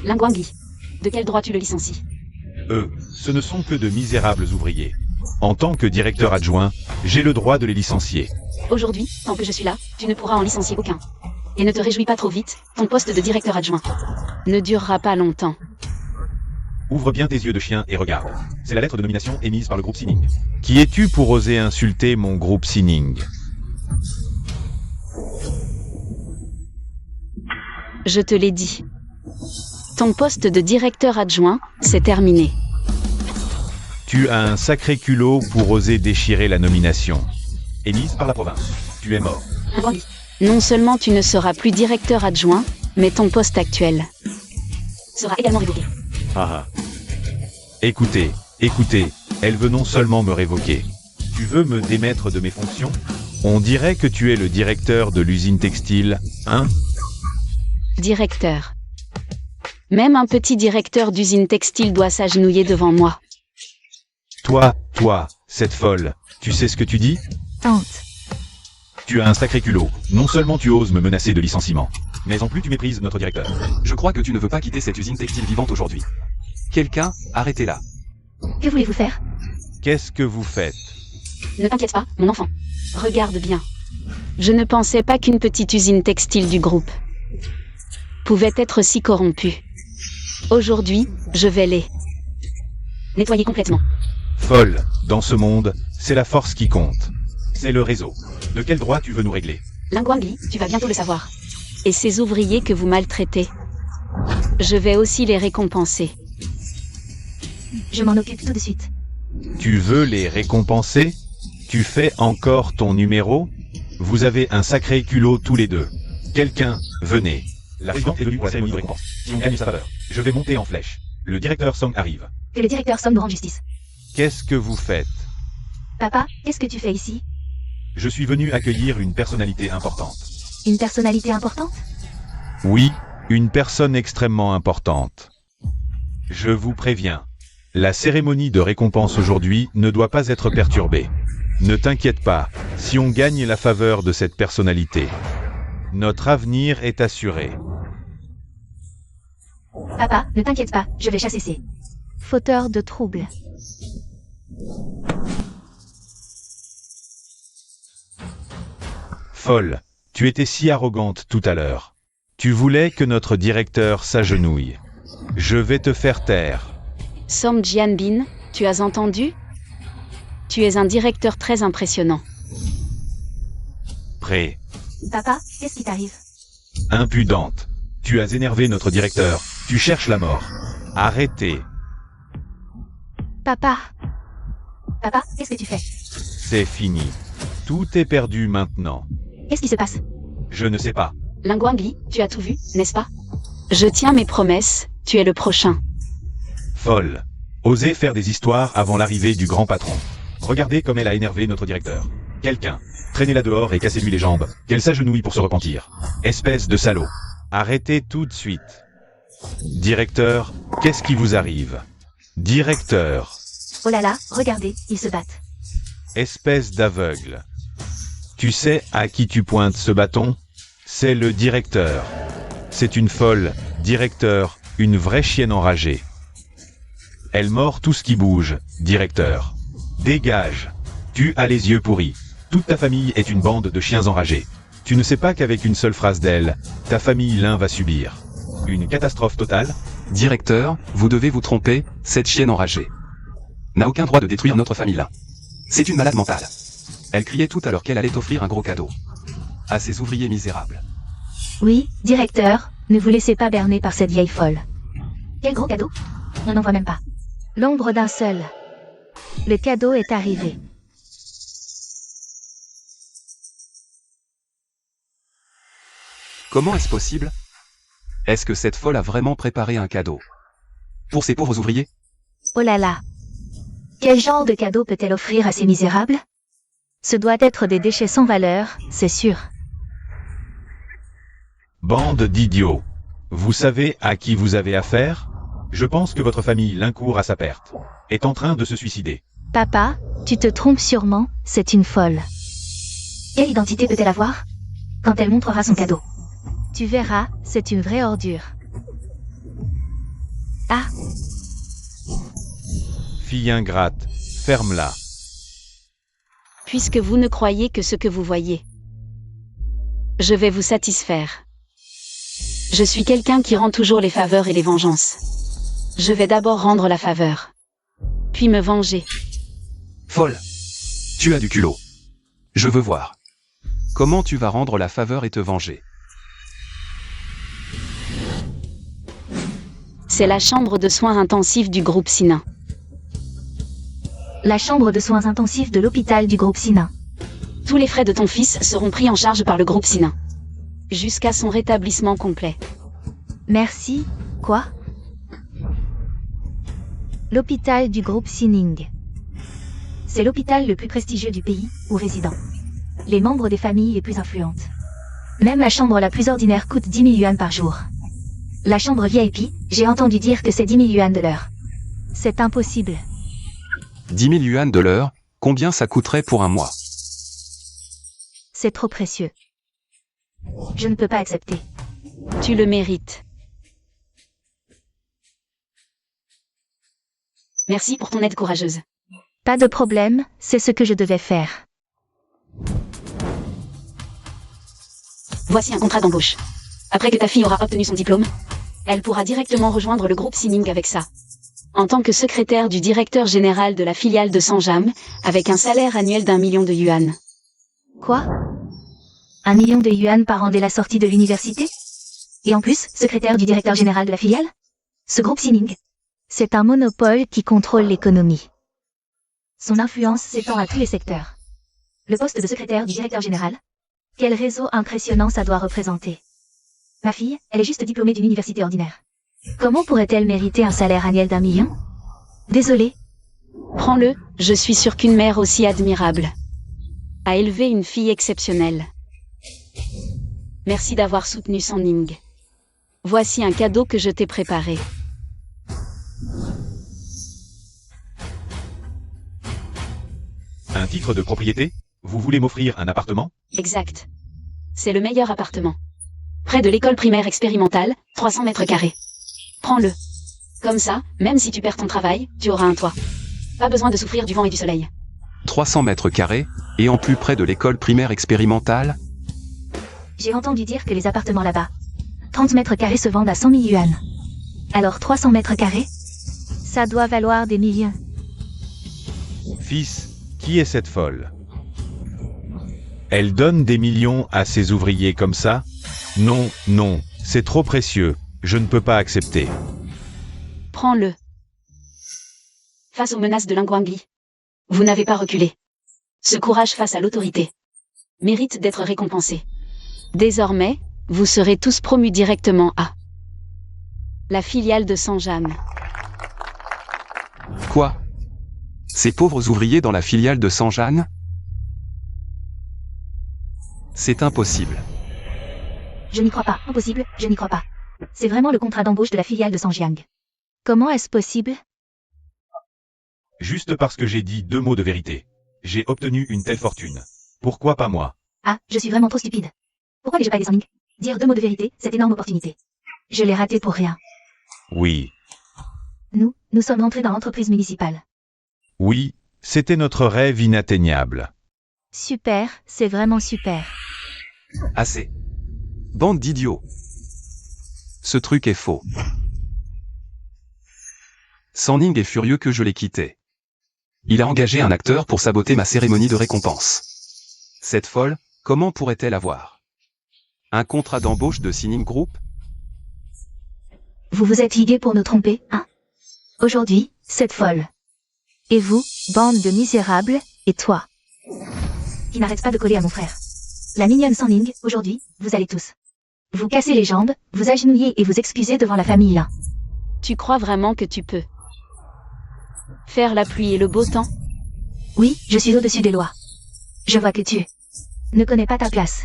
Lin Guangbi, de quel droit tu le licencies? Eux, ce ne sont que de misérables ouvriers. En tant que directeur adjoint, j'ai le droit de les licencier. Aujourd'hui, tant que je suis là, tu ne pourras en licencier aucun. Et ne te réjouis pas trop vite, ton poste de directeur adjoint ne durera pas longtemps. Ouvre bien tes yeux de chien et regarde. C'est la lettre de nomination émise par le groupe Sining. Qui es-tu pour oser insulter mon groupe Sining? Je te l'ai dit. Ton poste de directeur adjoint, c'est terminé. Tu as un sacré culot pour oser déchirer la nomination. Émise par la province. Tu es mort. Lin Guangbi, non seulement tu ne seras plus directeur adjoint, mais ton poste actuel sera également révoqué. Écoutez, elle veut non seulement me révoquer. Tu veux me démettre de mes fonctions? On dirait que tu es le directeur de l'usine textile, hein? Directeur. Même un petit directeur d'usine textile doit s'agenouiller devant moi. Toi, cette folle, tu sais ce que tu dis? Tante. Tu as un sacré culot. Non seulement tu oses me menacer de licenciement, mais en plus tu méprises notre directeur. Je crois que tu ne veux pas quitter cette usine textile vivante aujourd'hui. Quelqu'un, arrêtez-la. Que voulez-vous faire? Qu'est-ce que vous faites? Ne t'inquiète pas, mon enfant. Regarde bien. Je ne pensais pas qu'une petite usine textile du groupe pouvait être si corrompue. Aujourd'hui, je vais les nettoyer complètement. Folle, dans ce monde, c'est la force qui compte. C'est le réseau. De quel droit tu veux nous régler? Lin Guangbi, tu vas bientôt le savoir. Et ces ouvriers que vous maltraitez, je vais aussi les récompenser. Je m'en occupe tout de suite. Tu veux les récompenser? Tu fais encore ton numéro? Vous avez un sacré culot tous les deux. Quelqu'un, venez. La présidente est venue pour la cérémonie de récompense. Si on gagne sa faveur, je vais monter en flèche. Le directeur Song arrive. Que le directeur Song nous rende justice. Qu'est-ce que vous faites? Papa, qu'est-ce que tu fais ici? Je suis venu accueillir une personnalité importante. Une personnalité importante? Oui, une personne extrêmement importante. Je vous préviens. La cérémonie de récompense aujourd'hui ne doit pas être perturbée. Ne t'inquiète pas, si on gagne la faveur de cette personnalité, notre avenir est assuré. Papa, ne t'inquiète pas, je vais chasser ces fauteurs de troubles. Folle, tu étais si arrogante tout à l'heure. Tu voulais que notre directeur s'agenouille. Je vais te faire taire. Song Jianbin, tu as entendu? Tu es un directeur très impressionnant. Prêt. Papa, qu'est-ce qui t'arrive? Impudente. Tu as énervé notre directeur. Tu cherches la mort. Arrêtez. Papa. Papa, qu'est-ce que tu fais? C'est fini. Tout est perdu maintenant. Qu'est-ce qui se passe? Je ne sais pas. Linguangli, tu as tout vu, n'est-ce pas? Je tiens mes promesses, tu es le prochain. Folle. Osez faire des histoires avant l'arrivée du grand patron. Regardez comme elle a énervé notre directeur. Quelqu'un. Traînez-la dehors et cassez-lui les jambes. Qu'elle s'agenouille pour se repentir. Espèce de salaud. Arrêtez tout de suite. Directeur, qu'est-ce qui vous arrive? Directeur. Oh là là, regardez, ils se battent. Espèce d'aveugle. Tu sais à qui tu pointes ce bâton? C'est le directeur. C'est une folle, directeur, une vraie chienne enragée. Elle mord tout ce qui bouge, directeur. Dégage. Tu as les yeux pourris. Toute ta famille est une bande de chiens enragés. Tu ne sais pas qu'avec une seule phrase d'elle, ta famille l'un va subir une catastrophe totale? Directeur, vous devez vous tromper, cette chienne enragée n'a aucun droit de détruire notre famille là. C'est une malade mentale. Elle criait tout à l'heure qu'elle allait offrir un gros cadeau à ses ouvriers misérables. Oui, directeur, ne vous laissez pas berner par cette vieille folle. Quel gros cadeau? On n'en voit même pas. L'ombre d'un seul. Le cadeau est arrivé. Comment est-ce possible? Est-ce que cette folle a vraiment préparé un cadeau pour ces pauvres ouvriers? Oh là là. Quel genre de cadeau peut-elle offrir à ces misérables? Ce doit être des déchets sans valeur, c'est sûr. Bande d'idiots. Vous savez à qui vous avez affaire? Je pense que votre famille, l'incourt à sa perte, est en train de se suicider. Papa, tu te trompes sûrement, c'est une folle. Quelle identité peut-elle avoir? Quand elle montrera son cadeau. Tu verras, c'est une vraie ordure. Ah, Fille ingrate, ferme-la. Puisque vous ne croyez que ce que vous voyez. Je vais vous satisfaire. Je suis quelqu'un qui rend toujours les faveurs et les vengeances. Je vais d'abord rendre la faveur. Puis me venger. Folle. Tu as du culot. Je veux voir. Comment tu vas rendre la faveur et te venger? C'est la chambre de soins intensifs du groupe Sinin. la chambre de soins intensifs de l'hôpital du groupe Sinin. Tous les frais de ton fils seront pris en charge par le groupe Sinin. Jusqu'à son rétablissement complet. Merci, quoi? L'hôpital du groupe Sining. C'est l'hôpital le plus prestigieux du pays, où résident les membres des familles les plus influentes. Même la chambre la plus ordinaire coûte 10 000 yuan par jour. La chambre VIP, j'ai entendu dire que c'est 10 000 yuan de l'heure. C'est impossible. 10 000 yuan de l'heure, combien ça coûterait pour un mois? C'est trop précieux. Je ne peux pas accepter. Tu le mérites. Merci pour ton aide courageuse. Pas de problème, c'est ce que je devais faire. Voici un contrat d'embauche. Après que ta fille aura obtenu son diplôme, elle pourra directement rejoindre le groupe Sining avec ça. En tant que secrétaire du directeur général de la filiale de Sanjam, avec un salaire annuel d'1 million de yuan. Quoi? 1 million de yuan par an dès la sortie de l'université? Et en plus, secrétaire du directeur général de la filiale? Ce groupe Sining. C'est un monopole qui contrôle l'économie. Son influence s'étend à tous les secteurs. Le poste de secrétaire du directeur général. Quel réseau impressionnant ça doit représenter. Ma fille, elle est juste diplômée d'une université ordinaire. Comment pourrait-elle mériter un salaire annuel d'1 million? Désolée. Prends-le, je suis sûre qu'une mère aussi admirable a élevé une fille exceptionnelle. Merci d'avoir soutenu Son Ning. Voici un cadeau que je t'ai préparé. Un titre de propriété? Vous voulez m'offrir un appartement? Exact. C'est le meilleur appartement. Près de l'école primaire expérimentale, 300 mètres carrés. Prends-le. Comme ça, même si tu perds ton travail, tu auras un toit. Pas besoin de souffrir du vent et du soleil. 300 mètres carrés, et en plus près de l'école primaire expérimentale? J'ai entendu dire que les appartements là-bas, 30 mètres carrés se vendent à 100 000 yuan. Alors 300 mètres carrés? Ça doit valoir des millions. Fils, qui est cette folle? Elle donne des millions à ses ouvriers comme ça? Non, non, c'est trop précieux, je ne peux pas accepter. Prends-le. Face aux menaces de Lingguangli, vous n'avez pas reculé. Ce courage face à l'autorité mérite d'être récompensé. Désormais, vous serez tous promus directement à la filiale de Sanjan. Quoi? Ces pauvres ouvriers dans la filiale de Sanjan? C'est impossible. Je n'y crois pas. Impossible, je n'y crois pas. C'est vraiment le contrat d'embauche de la filiale de Sanjiang. Comment est-ce possible? Juste parce que j'ai dit 2 mots de vérité. J'ai obtenu une telle fortune. Pourquoi pas moi? Ah, je suis vraiment trop stupide. Pourquoi n'ai-je pas aidé Son Ning? Dire 2 mots de vérité, cette énorme opportunité. Je l'ai raté pour rien. Oui. Nous sommes entrés dans l'entreprise municipale. Oui, c'était notre rêve inatteignable. Super, c'est vraiment super. Assez. Bande d'idiots. Ce truc est faux. Son Ning est furieux que je l'ai quitté. Il a engagé un acteur pour saboter ma cérémonie de récompense. Cette folle, comment pourrait-elle avoir un contrat d'embauche de Sining Group? Vous vous êtes ligués pour nous tromper, hein? Aujourd'hui, cette folle. Et vous, bande de misérables, et toi, qui n'arrête pas de coller à mon frère. La mignonne Son Ning, aujourd'hui, vous allez tous vous casser les jambes, vous agenouiller et vous excuser devant la famille là. Tu crois vraiment que tu peux faire la pluie et le beau temps? Oui, je suis au-dessus des lois. Je vois que tu ne connais pas ta place.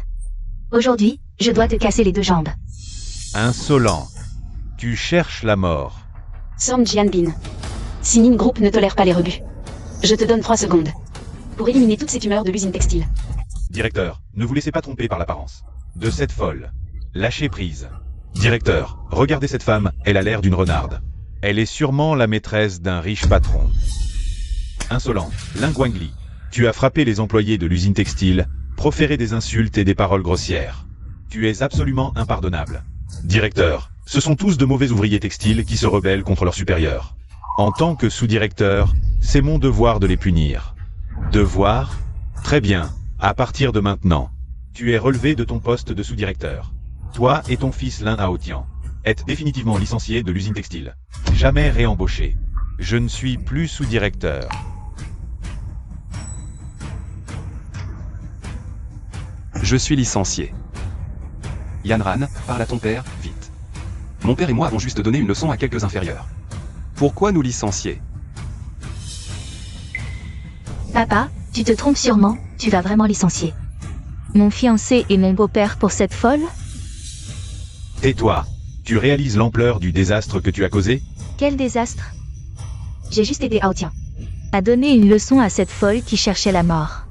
Aujourd'hui, je dois te casser les 2 jambes. Insolent. Tu cherches la mort. Song Jianbin. Sining Group ne tolère pas les rebuts. Je te donne 3 secondes pour éliminer toutes ces tumeurs de l'usine textile. Directeur, ne vous laissez pas tromper par l'apparence de cette folle. Lâchez prise. Directeur, regardez cette femme, elle a l'air d'une renarde. Elle est sûrement la maîtresse d'un riche patron. Insolent, Lingguangli, tu as frappé les employés de l'usine textile, proféré des insultes et des paroles grossières. Tu es absolument impardonnable. Directeur, ce sont tous de mauvais ouvriers textiles qui se rebellent contre leurs supérieurs. En tant que sous-directeur, c'est mon devoir de les punir. Devoir? Très bien, à partir de maintenant, tu es relevé de ton poste de sous-directeur. Toi et ton fils Lin Haotian êtes définitivement licenciés de l'usine textile. Jamais réembauché. Je ne suis plus sous-directeur. Je suis licencié. Yanran, parle à ton père, vite. Mon père et moi avons juste donné une leçon à quelques inférieurs. Pourquoi nous licencier? Papa, tu te trompes sûrement, tu vas vraiment licencier mon fiancé et mon beau-père pour cette folle? Tais-toi. Tu réalises l'ampleur du désastre que tu as causé? Quel désastre? J'ai juste aidé Haotian à donner une leçon à cette folle qui cherchait la mort.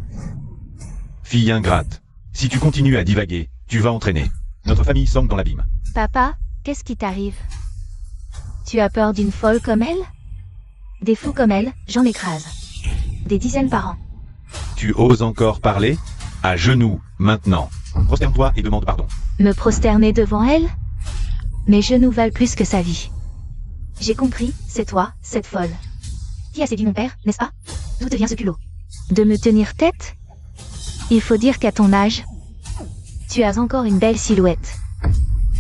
Fille ingrate. Si tu continues à divaguer, tu vas entraîner notre famille Song dans l'abîme. Papa, qu'est-ce qui t'arrive? Tu as peur d'une folle comme elle? Des fous comme elle, j'en écrase. Des dizaines par an. Tu oses encore parler? À genoux, maintenant. Prosterne-toi et demande pardon. Me prosterner devant elle? Mes genoux valent plus que sa vie. J'ai compris, c'est toi, cette folle. Qui a séduit mon père, n'est-ce pas? D'où te vient ce culot? De me tenir tête? Il faut dire qu'à ton âge, tu as encore une belle silhouette.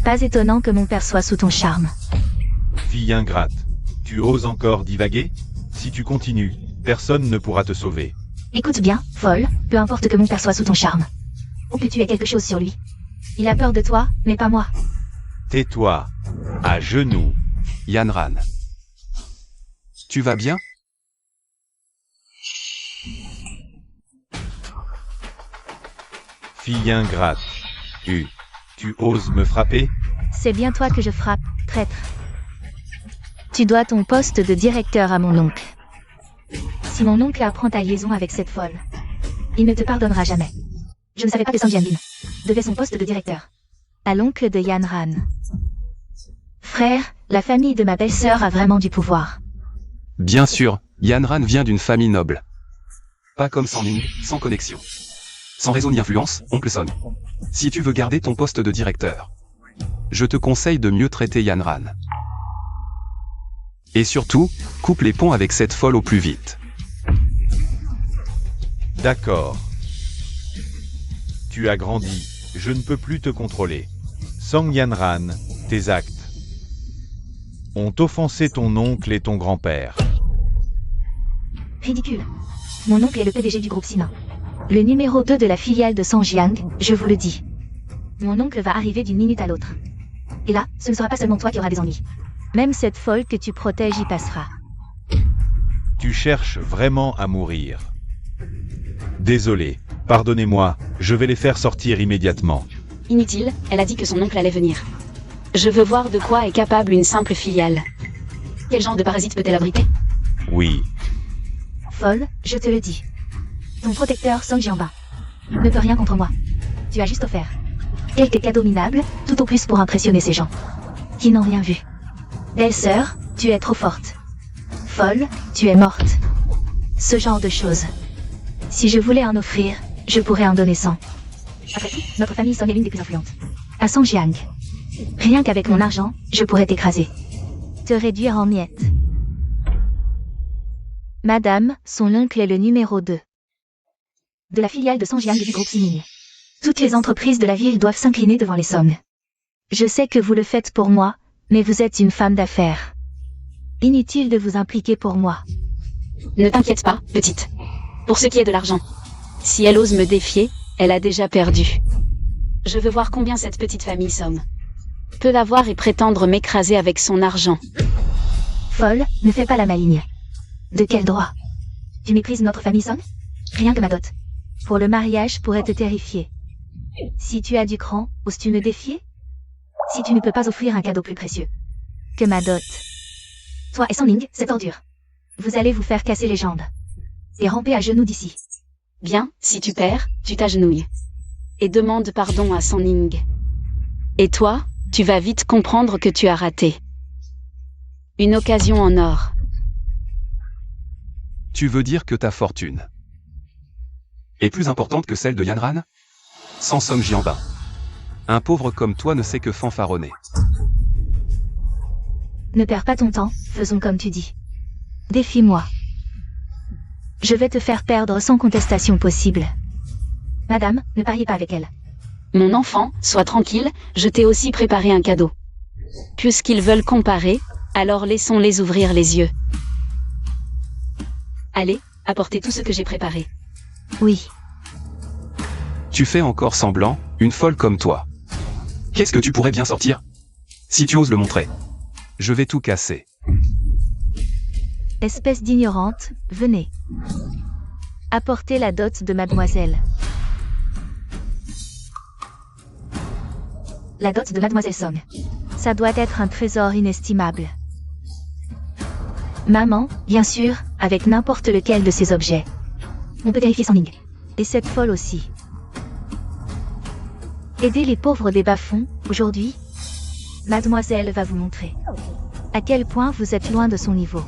Pas étonnant que mon père soit sous ton charme. Fille ingrate. Tu oses encore divaguer? Si tu continues, personne ne pourra te sauver. Écoute bien, folle, peu importe que mon père soit sous ton charme. Ou que tu aies quelque chose sur lui. Il a peur de toi, mais pas moi. Tais-toi. À genoux. Yanran. Tu vas bien? Fille ingrate. Tu oses me frapper? C'est bien toi que je frappe, traître. Tu dois ton poste de directeur à mon oncle. Si mon oncle apprend ta liaison avec cette folle, il ne te pardonnera jamais. Je ne savais pas que Song Jianbin devait son poste de directeur à l'oncle de Yanran. Frère, la famille de ma belle-sœur a vraiment du pouvoir. Bien sûr, Yanran vient d'une famille noble. Pas comme Sang Ning, sans connexion. Sans réseau ni influence, oncle Song. Si tu veux garder ton poste de directeur, je te conseille de mieux traiter Yanran. Et surtout, coupe les ponts avec cette folle au plus vite. D'accord. Tu as grandi, je ne peux plus te contrôler. Song Yanran, tes actes ont offensé ton oncle et ton grand-père. Ridicule. Mon oncle est le PDG du groupe Sina. Le numéro 2 de la filiale de Sangjiang, je vous le dis. Mon oncle va arriver d'une minute à l'autre. Et là, ce ne sera pas seulement toi qui auras des ennuis. Même cette folle que tu protèges y passera. Tu cherches vraiment à mourir. Désolé, pardonnez-moi, je vais les faire sortir immédiatement. Inutile, elle a dit que son oncle allait venir. Je veux voir de quoi est capable une simple filiale. Quel genre de parasite peut-elle abriter? Oui, Folle, je te le dis. Ton protecteur Song Jianba ne peut rien contre moi. Tu as juste offert quelques cadeaux minables, tout au plus pour impressionner ces gens qui n'ont rien vu. Belle-sœur, tu es trop forte. Folle, tu es morte. Ce genre de choses. Si je voulais en offrir, je pourrais en donner 100. Après tout, notre famille Song est l'une des plus influentes à Sangjiang. Rien qu'avec mon argent, je pourrais t'écraser. Te réduire en miettes. Madame, son oncle est le numéro 2 de la filiale de Sangjiang du groupe Sining. Toutes les entreprises de la ville doivent s'incliner devant les Song. Je sais que vous le faites pour moi, mais vous êtes une femme d'affaires. Inutile de vous impliquer pour moi. Ne t'inquiète pas, petite. Pour ce qui est de l'argent. Si elle ose me défier, elle a déjà perdu. Je veux voir combien cette petite famille Song peut avoir et prétendre m'écraser avec son argent. Folle, ne fais pas la maligne. De quel droit? Tu méprises notre famille Song? Rien que ma dot. Pour le mariage pourrait te terrifier. Si tu as du cran, oses-tu me défier? Si tu ne peux pas offrir un cadeau plus précieux que ma dot. Toi et Song Ning, c'est ordure. Vous allez vous faire casser les jambes. Et ramper à genoux d'ici. Bien, si tu perds, tu t'agenouilles. Et demande pardon à Song Ning. Et toi, tu vas vite comprendre que tu as raté une occasion en or. Tu veux dire que ta fortune est plus importante que celle de Yanran? Sans Song Jianba. Un pauvre comme toi ne sait que fanfaronner. Ne perds pas ton temps, faisons comme tu dis. Défie-moi. Je vais te faire perdre sans contestation possible. Madame, ne pariez pas avec elle. Mon enfant, sois tranquille, je t'ai aussi préparé un cadeau. Puisqu'ils veulent comparer, alors laissons-les ouvrir les yeux. Allez, apportez tout ce que j'ai préparé. Oui. Tu fais encore semblant, une folle comme toi. Qu'est-ce que tu pourrais bien sortir? Si tu oses le montrer, je vais tout casser. Espèce d'ignorante, venez. Apportez la dot de mademoiselle. La dot de mademoiselle Song. Ça doit être un trésor inestimable. Maman, bien sûr, avec n'importe lequel de ces objets. On peut vérifier Song Ning. Et cette folle aussi. Aider les pauvres des bas-fonds, aujourd'hui, mademoiselle va vous montrer à quel point vous êtes loin de son niveau.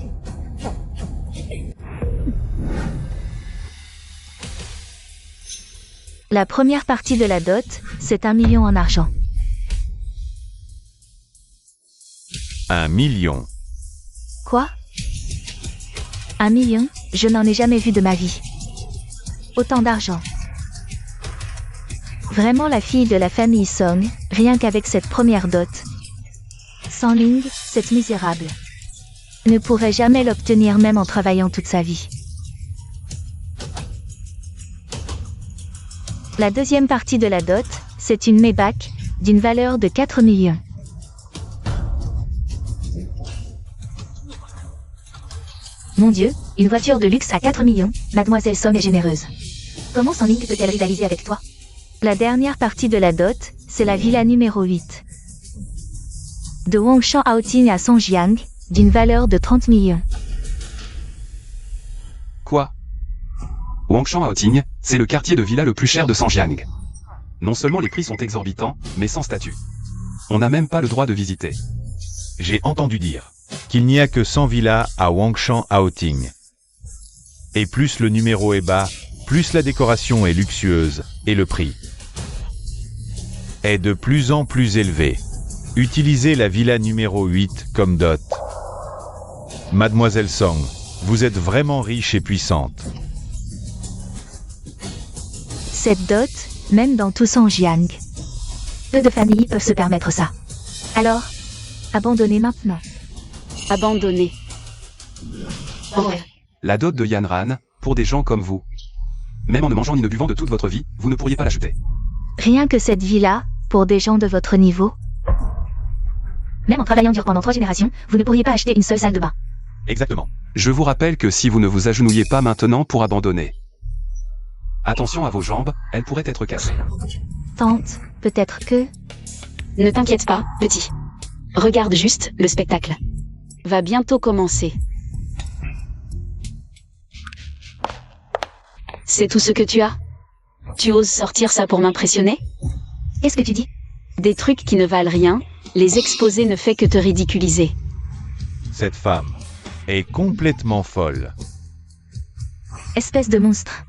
La première partie de la dot, c'est 1 million en argent. 1 million. Quoi? 1 million? Je n'en ai jamais vu de ma vie. Autant d'argent. Vraiment la fille de la famille Song, rien qu'avec cette première dot. Sans ligne, cette misérable ne pourrait jamais l'obtenir même en travaillant toute sa vie. La deuxième partie de la dot, c'est une Maybach, d'une valeur de 4 millions. Mon Dieu, une voiture de luxe à 4 millions, Mademoiselle Song est généreuse. Comment Song Ning peut-elle rivaliser avec toi? La dernière partie de la dot, c'est la villa numéro 8. De Wangshan Outing à Songjiang, d'une valeur de 30 millions. Quoi? Wangshan Outing, c'est le quartier de villa le plus cher de Songjiang. Non seulement les prix sont exorbitants, mais sans statut. On n'a même pas le droit de visiter. J'ai entendu dire qu'il n'y a que 100 villas à Wangshan Outing. Et plus le numéro est bas, plus la décoration est luxueuse, et le prix est de plus en plus élevé. Utilisez la villa numéro 8 comme dot. Mademoiselle Song, vous êtes vraiment riche et puissante. Cette dot, même dans tout Songjiang. Peu de familles peuvent se permettre ça. Alors, abandonnez maintenant. Abandonné. La dot de Yanran, pour des gens comme vous. Même en ne mangeant ni ne buvant de toute votre vie, vous ne pourriez pas l'acheter. Rien que cette villa, pour des gens de votre niveau. Même en travaillant dur pendant 3 générations, vous ne pourriez pas acheter une seule salle de bain. Exactement. Je vous rappelle que si vous ne vous agenouillez pas maintenant pour abandonner. Attention à vos jambes, elles pourraient être cassées. Tante, peut-être que... Ne t'inquiète pas, petit. Regarde juste le spectacle. Va bientôt commencer. C'est tout ce que tu as? Tu oses sortir ça pour m'impressionner? Qu'est-ce que tu dis? Des trucs qui ne valent rien, les exposer ne fait que te ridiculiser. Cette femme est complètement folle. Espèce de monstre.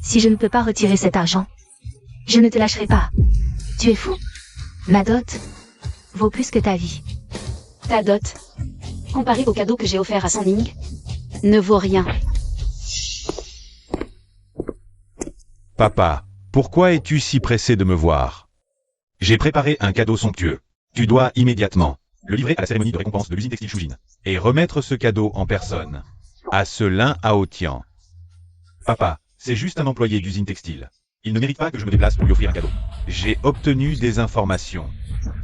Si je ne peux pas retirer cet argent, je ne te lâcherai pas. Tu es fou? Ma dot vaut plus que ta vie. Ta dot, comparé au cadeau que j'ai offert à Song Ning, ne vaut rien. Papa, pourquoi es-tu si pressé de me voir? J'ai préparé un cadeau somptueux. Tu dois immédiatement le livrer à la cérémonie de récompense de l'usine textile Shujin et remettre ce cadeau en personne à ce Lin Haotian. Papa, c'est juste un employé d'usine textile. Il ne mérite pas que je me déplace pour lui offrir un cadeau. J'ai obtenu des informations.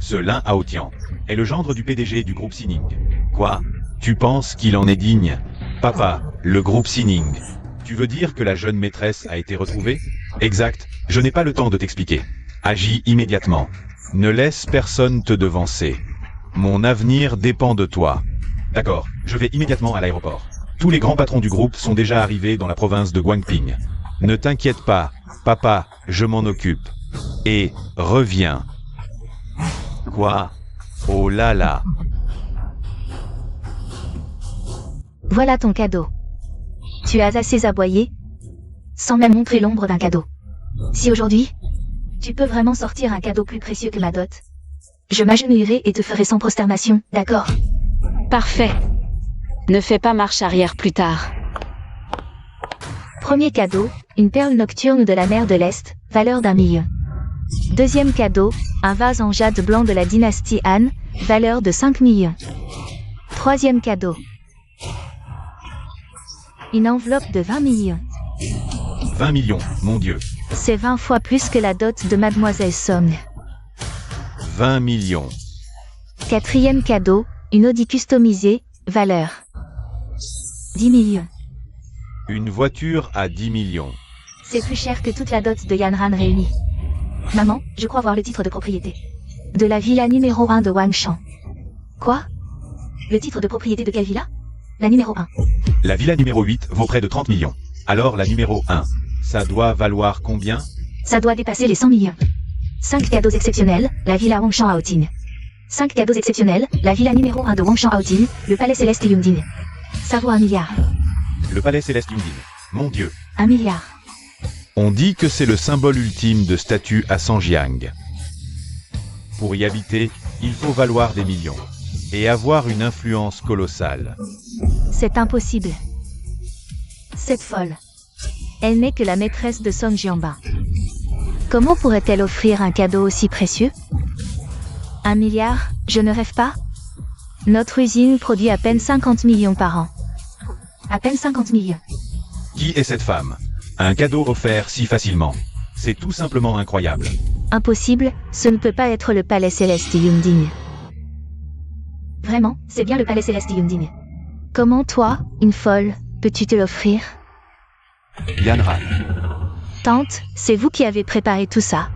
Ce Lin Haotian est le gendre du PDG du groupe Sining. Quoi? Tu penses qu'il en est digne? Papa, le groupe Sining. Tu veux dire que la jeune maîtresse a été retrouvée? Exact, je n'ai pas le temps de t'expliquer. Agis immédiatement. Ne laisse personne te devancer. Mon avenir dépend de toi. D'accord, je vais immédiatement à l'aéroport. Tous les grands patrons du groupe sont déjà arrivés dans la province de Guangping. Ne t'inquiète pas, papa, je m'en occupe. Et reviens. Quoi? Oh là là. Voilà ton cadeau. Tu as assez aboyé, sans même montrer l'ombre d'un cadeau. Si aujourd'hui, tu peux vraiment sortir un cadeau plus précieux que ma dot, je m'agenouillerai et te ferai sans prosternation, d'accord? Parfait. Ne fais pas marche arrière plus tard. Premier cadeau, une perle nocturne de la mer de l'Est, valeur d'1 million. Deuxième cadeau, un vase en jade blanc de la dynastie Han, valeur de 5 millions. Troisième cadeau, une enveloppe de 20 millions. 20 millions, mon Dieu. C'est 20 fois plus que la dot de Mademoiselle Song. 20 millions. Quatrième cadeau, une Audi customisée, valeur 10 millions. Une voiture à 10 millions. C'est plus cher que toute la dot de Yanran réunie. Maman, je crois voir le titre de propriété. De la villa numéro 1 de Wangshan. Quoi? Le titre de propriété de quelle villa? La numéro 1. La villa numéro 8 vaut près de 30 millions. Alors la numéro 1, ça doit valoir combien? Ça doit dépasser les 100 millions. 5 cadeaux exceptionnels, la villa Wangshan Outing. 5 cadeaux exceptionnels, la villa numéro 1 de Wangshan Outing, le palais céleste Yundin. Ça vaut 1 milliard. Le palais céleste Yundin. Mon Dieu. 1 milliard. On dit que c'est le symbole ultime de statut à Songjiang. Pour y habiter, il faut valoir des millions. Et avoir une influence colossale. C'est impossible. Cette folle. Elle n'est que la maîtresse de Song Jianba. Comment pourrait-elle offrir un cadeau aussi précieux? 1 milliard, je ne rêve pas? Notre usine produit à peine 50 millions par an. À peine 50 millions. Qui est cette femme? Un cadeau offert si facilement. C'est tout simplement incroyable. Impossible, ce ne peut pas être le palais céleste Yunding. Vraiment, c'est bien le palais céleste Yunding. Comment toi, une folle, peux-tu te l'offrir? Yanran. Tante, c'est vous qui avez préparé tout ça.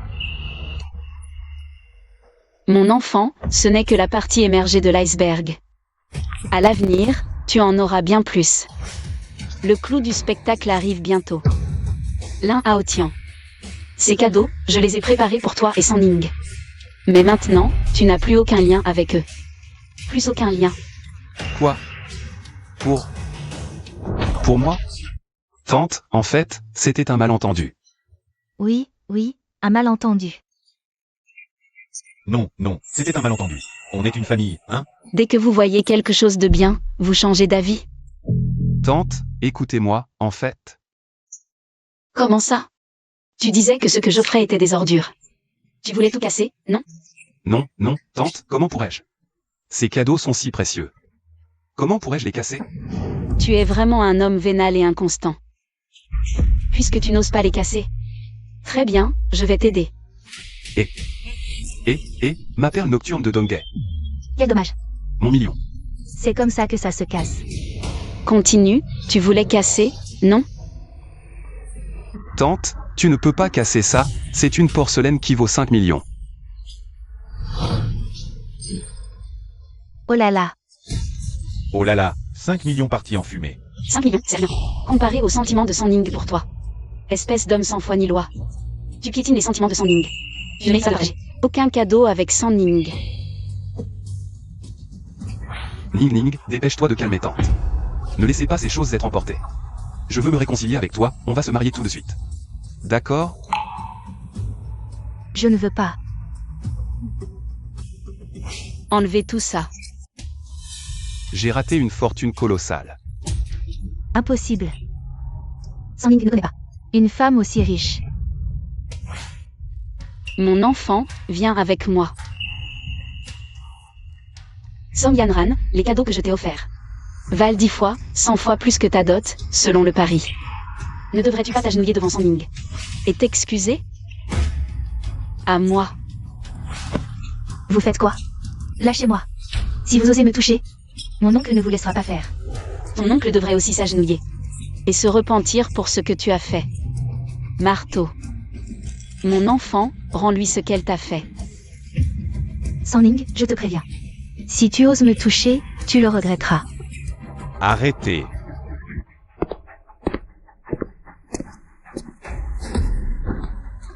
Mon enfant, ce n'est que la partie émergée de l'iceberg. À l'avenir, tu en auras bien plus. Le clou du spectacle arrive bientôt. L'un à Otian. Ces cadeaux, je les ai préparés pour toi et Sanning. Mais maintenant, tu n'as plus aucun lien avec eux. Plus aucun lien. Quoi? Pour moi? Tante, en fait, c'était un malentendu. Oui, un malentendu. Non, c'était un malentendu. On est une famille, hein? Dès que vous voyez quelque chose de bien, vous changez d'avis. Tante, écoutez-moi, en fait. Comment ça? Tu disais que ce que j'offrais était des ordures. Tu voulais tout casser, non? Non, tante, comment pourrais-je? Ces cadeaux sont si précieux. Comment pourrais-je les casser? Tu es vraiment un homme vénal et inconstant. Puisque tu n'oses pas les casser. Très bien, je vais t'aider. Ma perle nocturne de Dongay. Quel dommage. Mon million. C'est comme ça que ça se casse. Continue, tu voulais casser, non? Tante, tu ne peux pas casser ça, c'est une porcelaine qui vaut 5 millions. Oh là là. Oh là là, 5 millions partis en fumée. 5 millions, c'est rien. Comparé aux sentiments de Sanning pour toi. Espèce d'homme sans foi ni loi. Tu piétines les sentiments de Sanning. Je n'ai pas partagé aucun cadeau avec Sanning. Ning, dépêche-toi de calmer tante. Ne laissez pas ces choses être emportées. Je veux me réconcilier avec toi, on va se marier tout de suite. D'accord? Je ne veux pas. Enlevez tout ça. J'ai raté une fortune colossale. Impossible. Sanning ne connaît pas. Une femme aussi riche. Mon enfant, viens avec moi. Song Yanran, les cadeaux que je t'ai offerts valent 10 fois, 100 fois plus que ta dot, selon le pari. Ne devrais-tu pas t'agenouiller devant Sanning et t'excuser? À moi. Vous faites quoi? Lâchez-moi. Si vous osez me toucher, mon oncle ne vous laissera pas faire. Ton oncle devrait aussi s'agenouiller et se repentir pour ce que tu as fait. Marteau. Mon enfant, rends-lui ce qu'elle t'a fait. Sanning, je te préviens. Si tu oses me toucher, tu le regretteras. Arrêtez.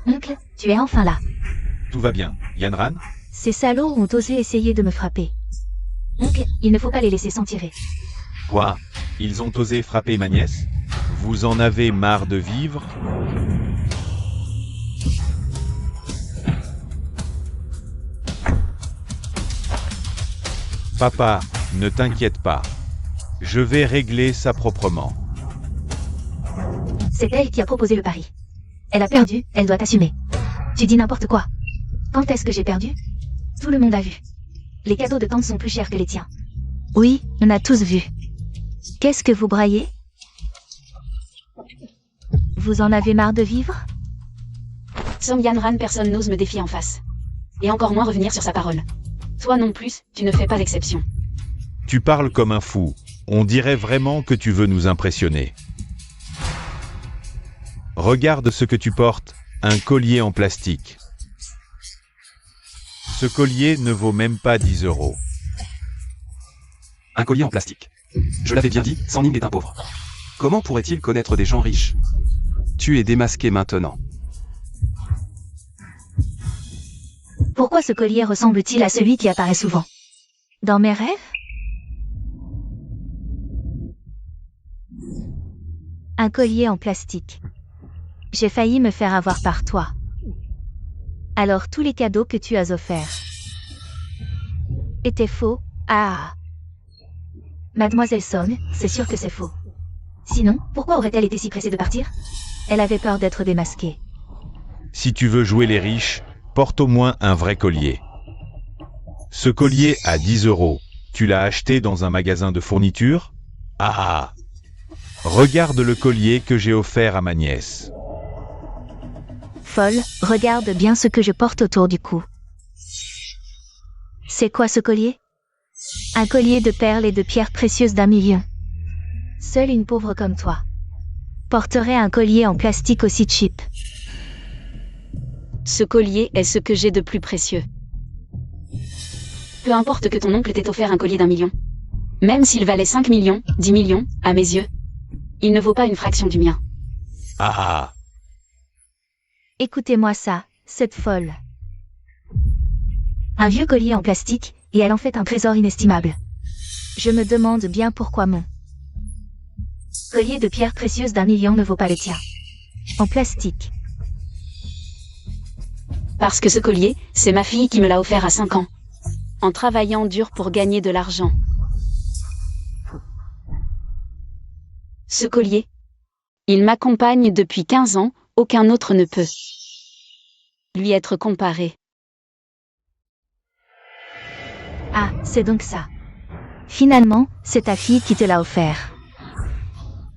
Oncle, tu es enfin là. Tout va bien. Yanran? Ces salauds ont osé essayer de me frapper. Oncle, il ne faut pas les laisser s'en tirer. Quoi? Ils ont osé frapper ma nièce? Vous en avez marre de vivre? Papa, ne t'inquiète pas. Je vais régler ça proprement. C'est elle qui a proposé le pari. Elle a perdu, elle doit assumer. Tu dis n'importe quoi. Quand est-ce que j'ai perdu? Tout le monde a vu. Les cadeaux de tante sont plus chers que les tiens. Oui, on a tous vu. Qu'est-ce que vous braillez? Vous en avez marre de vivre? Song Yanran, personne n'ose me défier en face. Et encore moins revenir sur sa parole. Toi non plus, tu ne fais pas exception. Tu parles comme un fou. On dirait vraiment que tu veux nous impressionner. Regarde ce que tu portes, un collier en plastique. Ce collier ne vaut même pas 10 €. Un collier en plastique. Je l'avais bien dit, Sanning est un pauvre. Comment pourrait-il connaître des gens riches? Tu es démasqué maintenant. Pourquoi ce collier ressemble-t-il à celui qui apparaît souvent? Dans mes rêves? Un collier en plastique. J'ai failli me faire avoir par toi. Alors tous les cadeaux que tu as offerts étaient faux? Ah! Mademoiselle Song, c'est sûr que c'est faux. Sinon, pourquoi aurait-elle été si pressée de partir? Elle avait peur d'être démasquée. Si tu veux jouer les riches, porte au moins un vrai collier. Ce collier à 10 €, Tu l'as acheté dans un magasin de fournitures? Ah! Regarde le collier que j'ai offert à ma nièce. Folle, regarde bien ce que je porte autour du cou. C'est quoi ce collier? Un collier de perles et de pierres précieuses d'1 million. Seule une pauvre comme toi porterait un collier en plastique aussi cheap. Ce collier est ce que j'ai de plus précieux. Peu importe que ton oncle t'ait offert un collier d'1 million. Même s'il valait 5 millions, 10 millions, à mes yeux, il ne vaut pas une fraction du mien. Ah! Écoutez-moi ça, cette folle. Un vieux collier en plastique, et elle en fait un trésor inestimable. Je me demande bien pourquoi mon collier de pierres précieuses d'1 million ne vaut pas le tien. En plastique. Parce que ce collier, c'est ma fille qui me l'a offert à 5 ans. En travaillant dur pour gagner de l'argent. Ce collier, il m'accompagne depuis 15 ans, aucun autre ne peut lui être comparé. Ah, c'est donc ça. Finalement, c'est ta fille qui te l'a offert.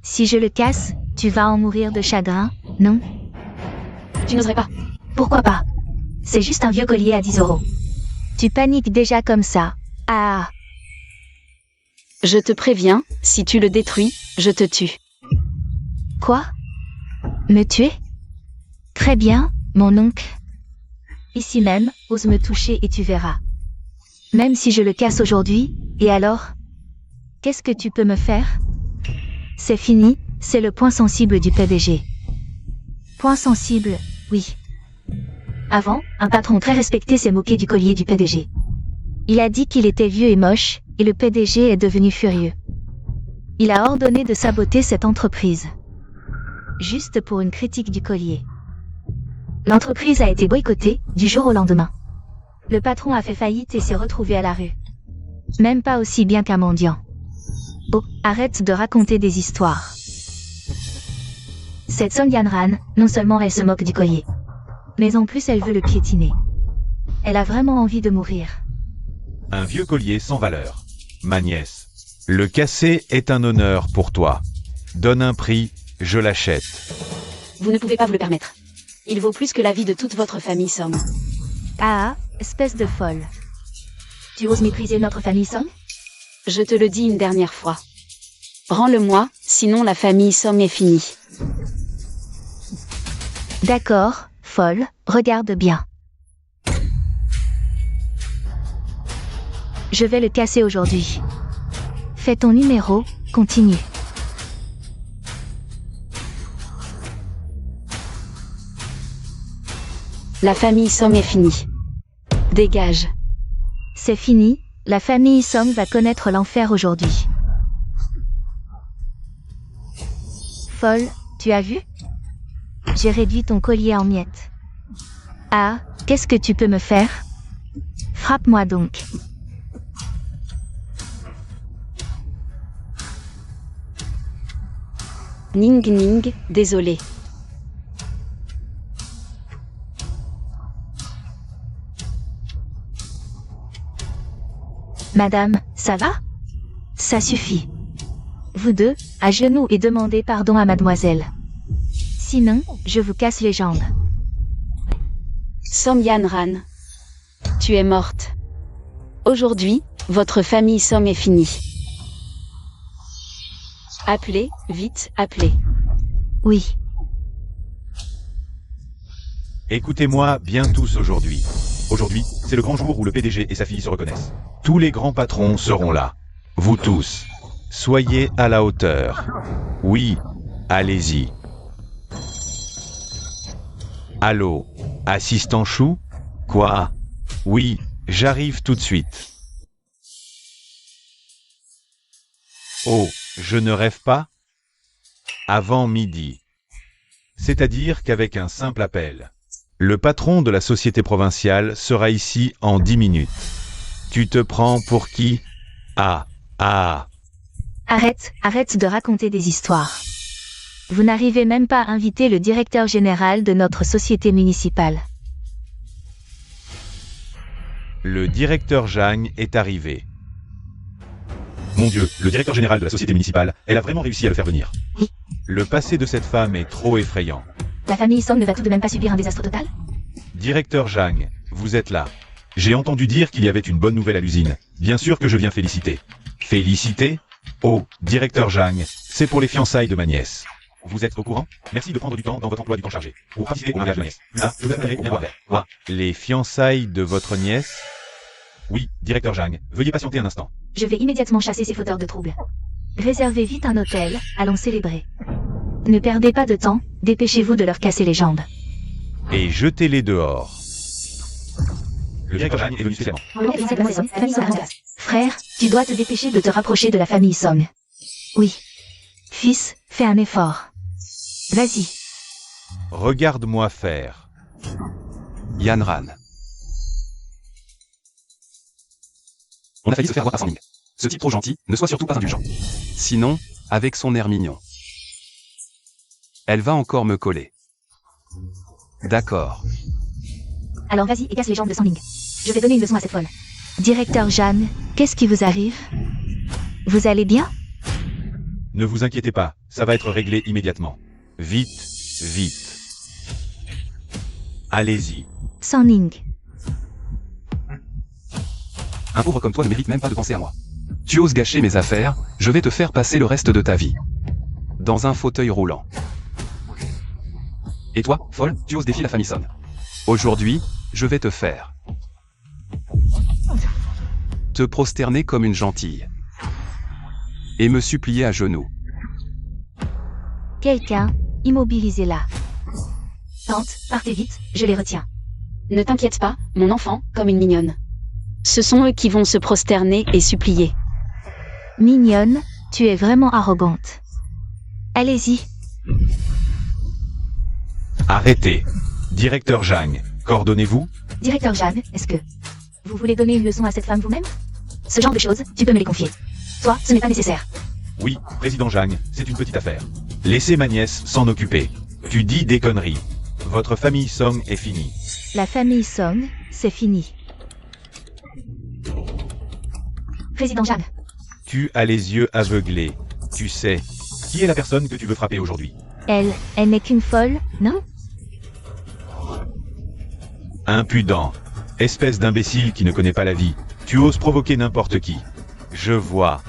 Si je le casse, tu vas en mourir de chagrin, non? Tu n'oserais pas. Pourquoi pas? C'est juste un vieux collier à 10 €. Tu paniques déjà comme ça. Ah! Je te préviens, si tu le détruis, je te tue. Quoi? Me tuer? Très bien, mon oncle. Ici même, ose me toucher et tu verras. Même si je le casse aujourd'hui, et alors? Qu'est-ce que tu peux me faire? C'est fini, c'est le point sensible du PDG. Point sensible, oui. Avant, un patron très respecté s'est moqué du collier du PDG. Il a dit qu'il était vieux et moche, et le PDG est devenu furieux. Il a ordonné de saboter cette entreprise. Juste pour une critique du collier. L'entreprise a été boycottée, du jour au lendemain. Le patron a fait faillite et s'est retrouvé à la rue. Même pas aussi bien qu'un mendiant. Oh, arrête de raconter des histoires. Cette Song Yanran, non seulement elle se moque du collier, mais en plus elle veut le piétiner. Elle a vraiment envie de mourir. Un vieux collier sans valeur. Ma nièce. Le casser est un honneur pour toi. Donne un prix, je l'achète. Vous ne pouvez pas vous le permettre. Il vaut plus que la vie de toute votre famille Song. Ah, espèce de folle. Tu oses mépriser notre famille Song? Je te le dis une dernière fois. Rends-le-moi, sinon la famille Song est finie. D'accord, folle, regarde bien. Je vais le casser aujourd'hui. Fais ton numéro, continue. La famille Song est finie. Dégage. C'est fini, la famille Song va connaître l'enfer aujourd'hui. Folle, tu as vu? J'ai réduit ton collier en miettes. Ah, qu'est-ce que tu peux me faire? Frappe-moi donc. Ning Ning, désolé. Madame, ça va? Ça suffit. Vous deux, à genoux et demandez pardon à mademoiselle. Sinon, je vous casse les jambes. Song Yanran. Tu es morte. Aujourd'hui, votre famille Song est finie. Appelez, vite, appelez. Oui. Écoutez-moi bien tous aujourd'hui. Aujourd'hui, c'est le grand jour où le PDG et sa fille se reconnaissent. Tous les grands patrons seront là. Vous tous. Soyez à la hauteur. Oui, allez-y. Allô, assistant Chou? Quoi? Oui, j'arrive tout de suite. Oh, je ne rêve pas? Avant midi. C'est-à-dire qu'avec un simple appel, le patron de la société provinciale sera ici en 10 minutes. Tu te prends pour qui? Ah. Arrête de raconter des histoires. Vous n'arrivez même pas à inviter le directeur général de notre société municipale. Le directeur Zhang est arrivé. Mon Dieu, le directeur général de la société municipale, elle a vraiment réussi à le faire venir. Oui. Le passé de cette femme est trop effrayant. La famille Song ne va tout de même pas subir un désastre total? Directeur Zhang, vous êtes là. J'ai entendu dire qu'il y avait une bonne nouvelle à l'usine. Bien sûr que je viens féliciter. Féliciter? Oh, directeur Zhang, c'est pour les fiançailles de ma nièce. Vous êtes au courant? Merci de prendre du temps dans votre emploi du temps chargé pour participer au mariage de ma nièce. Là, je vous appellerai pour bien voir. Les fiançailles de votre nièce? Oui, directeur Zhang, veuillez patienter un instant. Je vais immédiatement chasser ces fauteurs de troubles. Réservez vite un hôtel, allons célébrer. Ne perdez pas de temps, dépêchez-vous de leur casser les jambes. Et jetez-les dehors. Le directeur Zhang est venu spécialement. Frère, tu dois te dépêcher de te rapprocher de la famille Song. Oui. Fils, fais un effort. Vas-y. Regarde-moi faire. Yanran. On a failli se faire voir par Sanding. Ce type trop gentil, ne sois surtout pas indulgent. Sinon, avec son air mignon. Elle va encore me coller. D'accord. Alors vas-y et casse les jambes de Sanding. Je vais donner une leçon à cette folle. Directeur Jeanne, qu'est-ce qui vous arrive? Vous allez bien? Ne vous inquiétez pas, ça va être réglé immédiatement. Vite, vite. Allez-y. Sanding. Un pauvre comme toi ne mérite même pas de penser à moi. Tu oses gâcher mes affaires, je vais te faire passer le reste de ta vie. Dans un fauteuil roulant. Et toi, folle, tu oses défier la famille Song. Aujourd'hui, je vais te faire te prosterner comme une gentille. Et me supplier à genoux. Quelqu'un, immobilisez-la. Tante, partez vite, je les retiens. Ne t'inquiète pas, mon enfant, comme une mignonne. Ce sont eux qui vont se prosterner et supplier. Mignonne, tu es vraiment arrogante. Allez-y. Arrêtez. Directeur Zhang, coordonnez-vous? Directeur Jeanne, est-ce que vous voulez donner une leçon à cette femme vous-même? Ce genre de choses, tu peux me les confier. Toi, ce n'est pas nécessaire. Oui, président Zhang, c'est une petite affaire. Laissez ma nièce s'en occuper. Tu dis des conneries. Votre famille Song est finie. La famille Song, c'est fini. Président Jeanne. Tu as les yeux aveuglés. Tu sais, qui est la personne que tu veux frapper aujourd'hui? Elle n'est qu'une folle, non? Impudent. Espèce d'imbécile qui ne connaît pas la vie. Tu oses provoquer n'importe qui. Je vois.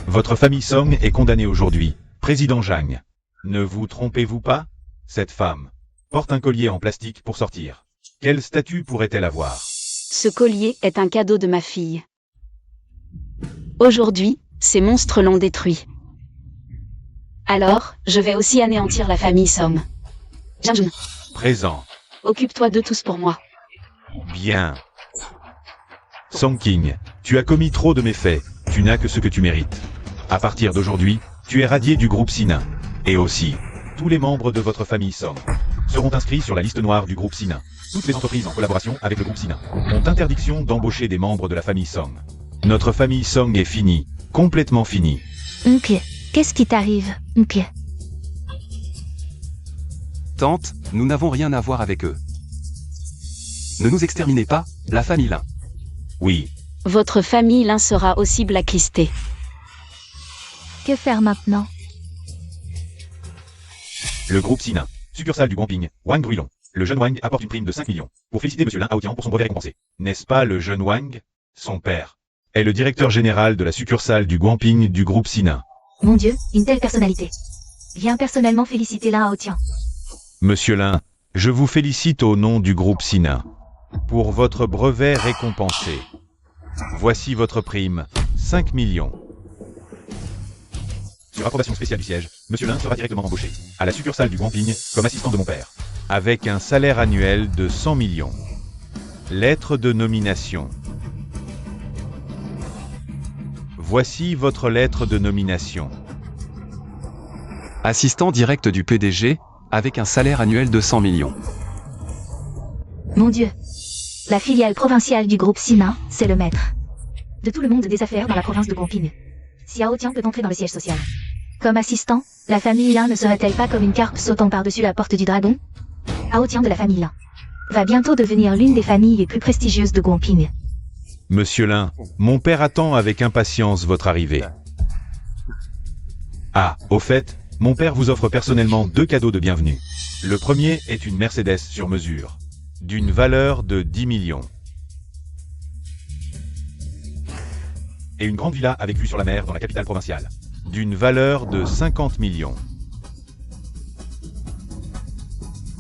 Votre famille Song est condamnée aujourd'hui. Président Zhang. Ne vous trompez-vous pas? Cette femme porte un collier en plastique pour sortir. Quel statut pourrait-elle avoir? Ce collier est un cadeau de ma fille. Aujourd'hui, ces monstres l'ont détruit. Alors, je vais aussi anéantir la famille Song. Jinjun, Présent. occupe-toi de tous pour moi. Bien. Song King, tu as commis trop de méfaits. Tu n'as que ce que tu mérites. À partir d'aujourd'hui, tu es radié du groupe Sinin. Et aussi, tous les membres de votre famille Song seront inscrits sur la liste noire du groupe Sinin. Toutes les entreprises en collaboration avec le groupe Sinin ont interdiction d'embaucher des membres de la famille Song. Notre famille Song est finie, complètement finie. Ok. Qu'est-ce qui t'arrive, ok? Tante, nous n'avons rien à voir avec eux. Ne nous exterminez pas, la famille Lin. Oui, Votre famille l'un sera aussi blacklistée. Que faire maintenant? le groupe Sinin, succursale du Guangping, Wang Druilong. Le jeune Wang apporte une prime de 5 millions pour féliciter Monsieur Lin Haotian pour son brevet récompensé. N'est-ce pas le jeune Wang? Son père est le directeur général de la succursale du Guangping du groupe Sinin. Mon Dieu, une telle personnalité. Viens personnellement féliciter Lin Haotian. Monsieur Lin, je vous félicite au nom du groupe Sinin pour votre brevet récompensé. Voici votre prime, 5 millions. Sur approbation spéciale du siège, Monsieur Lin sera directement embauché à la succursale du Guangping comme assistant de mon père, avec un salaire annuel de 100 millions. Lettre de nomination. Voici votre lettre de nomination. Assistant direct du PDG, avec un salaire annuel de 100 millions. Mon Dieu. La filiale provinciale du groupe Sinin, c'est le maître de tout le monde des affaires dans la province de Guangping. Si Haotian peut entrer dans le siège social. Comme assistant, la famille Lin ne serait-elle pas comme une carpe sautant par-dessus la porte du dragon? Haotian de la famille Lin va bientôt devenir l'une des familles les plus prestigieuses de Guangping. Monsieur Lin, mon père attend avec impatience votre arrivée. Ah, au fait, mon père vous offre personnellement 2 cadeaux de bienvenue. Le premier est une Mercedes sur mesure, d'une valeur de 10 millions. Et une grande villa avec vue sur la mer dans la capitale provinciale, d'une valeur de 50 millions.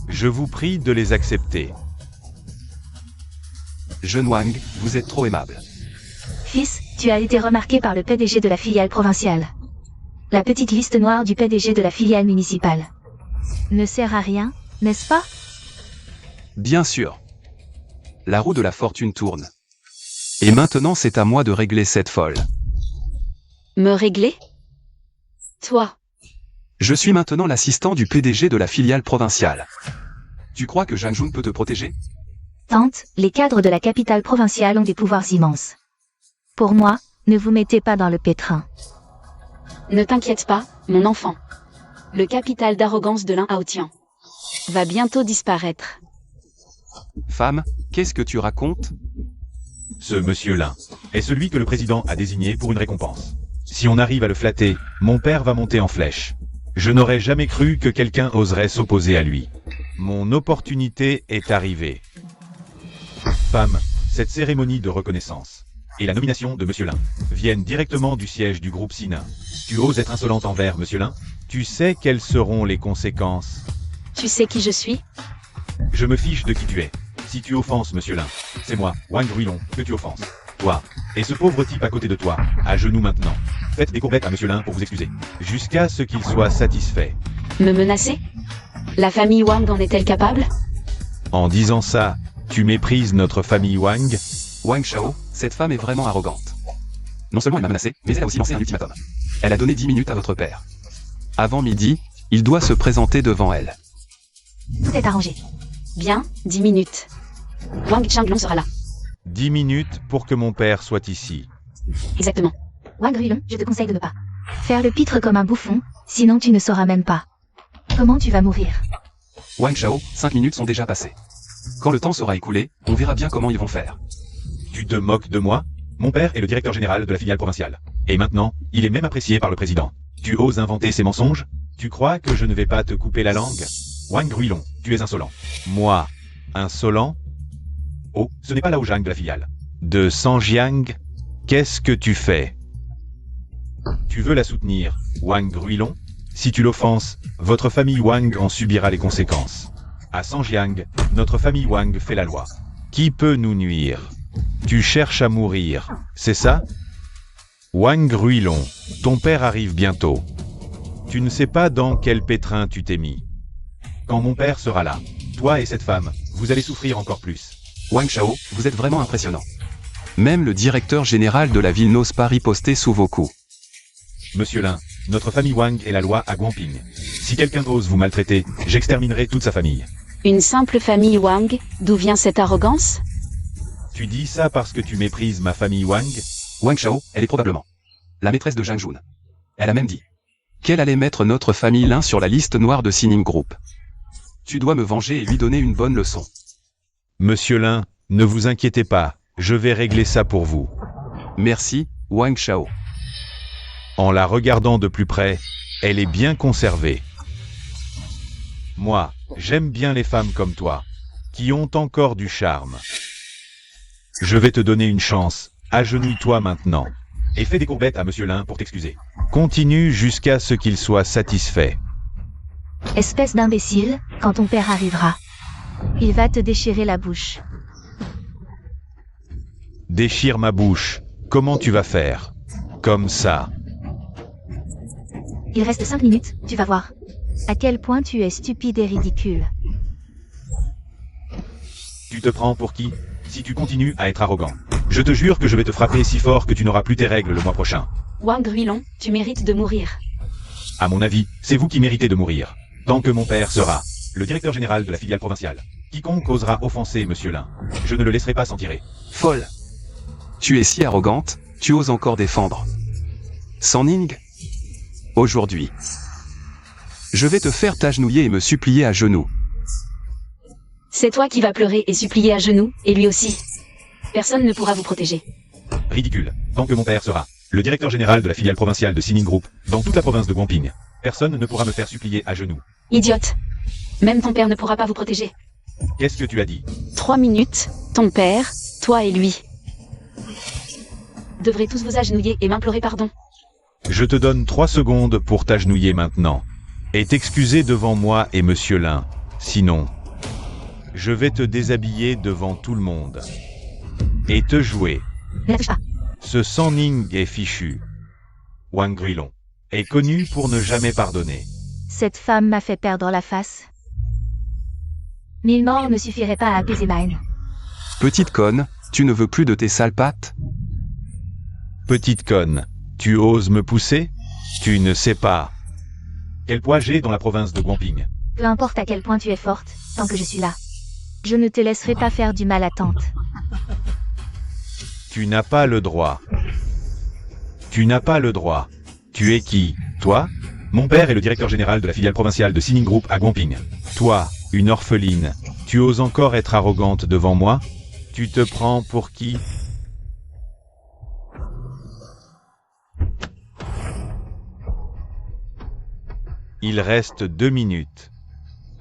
Je vous prie de les accepter. Jeune Wang, vous êtes trop aimable. Fils, tu as été remarqué par le PDG de la filiale provinciale. La petite liste noire du PDG de la filiale municipale. Ne sert à rien, n'est-ce pas? Bien sûr. La roue de la fortune tourne. Et maintenant c'est à moi de régler cette folle. Me régler? Toi. Je suis maintenant l'assistant du PDG de la filiale provinciale. Tu crois que Zhang Jun peut te protéger? Tante, les cadres de la capitale provinciale ont des pouvoirs immenses. Pour moi, ne vous mettez pas dans le pétrin. Ne t'inquiète pas, mon enfant. Le capital d'arrogance de Lin Haotian va bientôt disparaître. Femme, qu'est-ce que tu racontes? Ce monsieur Lin est celui que le président a désigné pour une récompense. Si on arrive à le flatter, mon père va monter en flèche. Je n'aurais jamais cru que quelqu'un oserait s'opposer à lui. Mon opportunité est arrivée. Femme, cette cérémonie de reconnaissance et la nomination de monsieur Lin viennent directement du siège du groupe Sinin. Tu oses être insolente envers monsieur Lin? Tu sais quelles seront les conséquences? Tu sais qui je suis? Je me fiche de qui tu es. Si tu offenses monsieur Lin, c'est moi, Wang Ruilon, que tu offenses. Toi, et ce pauvre type à côté de toi, à genoux maintenant. Faites des courbettes à monsieur Lin pour vous excuser, jusqu'à ce qu'il soit satisfait. Me menacer? La famille Wang en est-elle capable? En disant ça, tu méprises notre famille Wang? Wang Shao, cette femme est vraiment arrogante. Non seulement elle m'a menacé, mais elle a aussi lancé un ultimatum. Elle a donné 10 minutes à votre père. Avant midi, il doit se présenter devant elle. Tout est arrangé. Bien, 10 minutes. Wang Changlong sera là. 10 minutes pour que mon père soit ici. Exactement. Wang Ruilon, je te conseille de ne pas faire le pitre comme un bouffon, sinon tu ne sauras même pas comment tu vas mourir. Wang Shao, 5 minutes sont déjà passées. Quand le temps sera écoulé, on verra bien comment ils vont faire. Tu te moques de moi? Mon père est le directeur général de la filiale provinciale. Et maintenant, il est même apprécié par le président. Tu oses inventer ces mensonges? Tu crois que je ne vais pas te couper la langue? Wang Ruilon, tu es insolent. Moi, insolent? Oh, ce n'est pas Lao Zhang de la filiale. De Sanjiang? Qu'est-ce que tu fais? Tu veux la soutenir, Wang Ruilon? Si tu l'offenses, votre famille Wang en subira les conséquences. À Sanjiang, notre famille Wang fait la loi. Qui peut nous nuire? Tu cherches à mourir, c'est ça? Wang Ruilon, ton père arrive bientôt. Tu ne sais pas dans quel pétrin tu t'es mis. Quand mon père sera là, toi et cette femme, vous allez souffrir encore plus. Wang Shao, vous êtes vraiment impressionnant. Même le directeur général de la ville n'ose pas riposter sous vos coups. Monsieur Lin, notre famille Wang est la loi à Guangping. Si quelqu'un ose vous maltraiter, j'exterminerai toute sa famille. Une simple famille Wang, d'où vient cette arrogance? Tu dis ça parce que tu méprises ma famille Wang? Wang Shao, elle est probablement la maîtresse de Zhang Jun. Elle a même dit qu'elle allait mettre notre famille Lin sur la liste noire de Sining Group. Tu dois me venger et lui donner une bonne leçon. Monsieur Lin, ne vous inquiétez pas, je vais régler ça pour vous. Merci, Wang Shao. En la regardant de plus près, elle est bien conservée. Moi, j'aime bien les femmes comme toi, qui ont encore du charme. Je vais te donner une chance, agenouille-toi maintenant, et fais des courbettes à monsieur Lin pour t'excuser. Continue jusqu'à ce qu'il soit satisfait. Espèce d'imbécile, quand ton père arrivera, il va te déchirer la bouche. Déchire ma bouche, comment tu vas faire? Comme ça. Il reste 5 minutes, tu vas voir. À quel point tu es stupide et ridicule. Tu te prends pour qui? Si tu continues à être arrogant, je te jure que je vais te frapper si fort que tu n'auras plus tes règles le mois prochain. Wang Ruilon, tu mérites de mourir. À mon avis, c'est vous qui méritez de mourir. Tant que mon père sera le directeur général de la filiale provinciale. Quiconque osera offenser monsieur Lin, je ne le laisserai pas s'en tirer. Folle. Tu es si arrogante, tu oses encore défendre. Sanning, aujourd'hui, je vais te faire t'agenouiller et me supplier à genoux. C'est toi qui vas pleurer et supplier à genoux, et lui aussi. Personne ne pourra vous protéger. Ridicule. Tant que mon père sera le directeur général de la filiale provinciale de Sining Group, dans toute la province de Guangping, personne ne pourra me faire supplier à genoux. Idiote. Même ton père ne pourra pas vous protéger. Qu'est-ce que tu as dit? 3 minutes, ton père, toi et lui. Devrez tous vous agenouiller et m'implorer pardon. Je te donne 3 secondes pour t'agenouiller maintenant. Et t'excuser devant moi et Monsieur Lin. Sinon, je vais te déshabiller devant tout le monde. Et te jouer. Ne la touche pas. Ce San Ning est fichu. Wang Guilong est connu pour ne jamais pardonner. Cette femme m'a fait perdre la face. 1000 morts ne suffiraient pas à apaiser ma haine. Petite conne, tu ne veux plus de tes sales pattes? Petite conne, tu oses me pousser? Tu ne sais pas. Quel poids j'ai dans la province de Guangping? Peu importe à quel point tu es forte, tant que je suis là. Je ne te laisserai pas faire du mal à Tante. Tu n'as pas le droit. Tu n'as pas le droit. Tu es qui, toi? Mon père est le directeur général de la filiale provinciale de Sining Group à Guangping. Toi, une orpheline, tu oses encore être arrogante devant moi? Tu te prends pour qui? Il reste 2 minutes.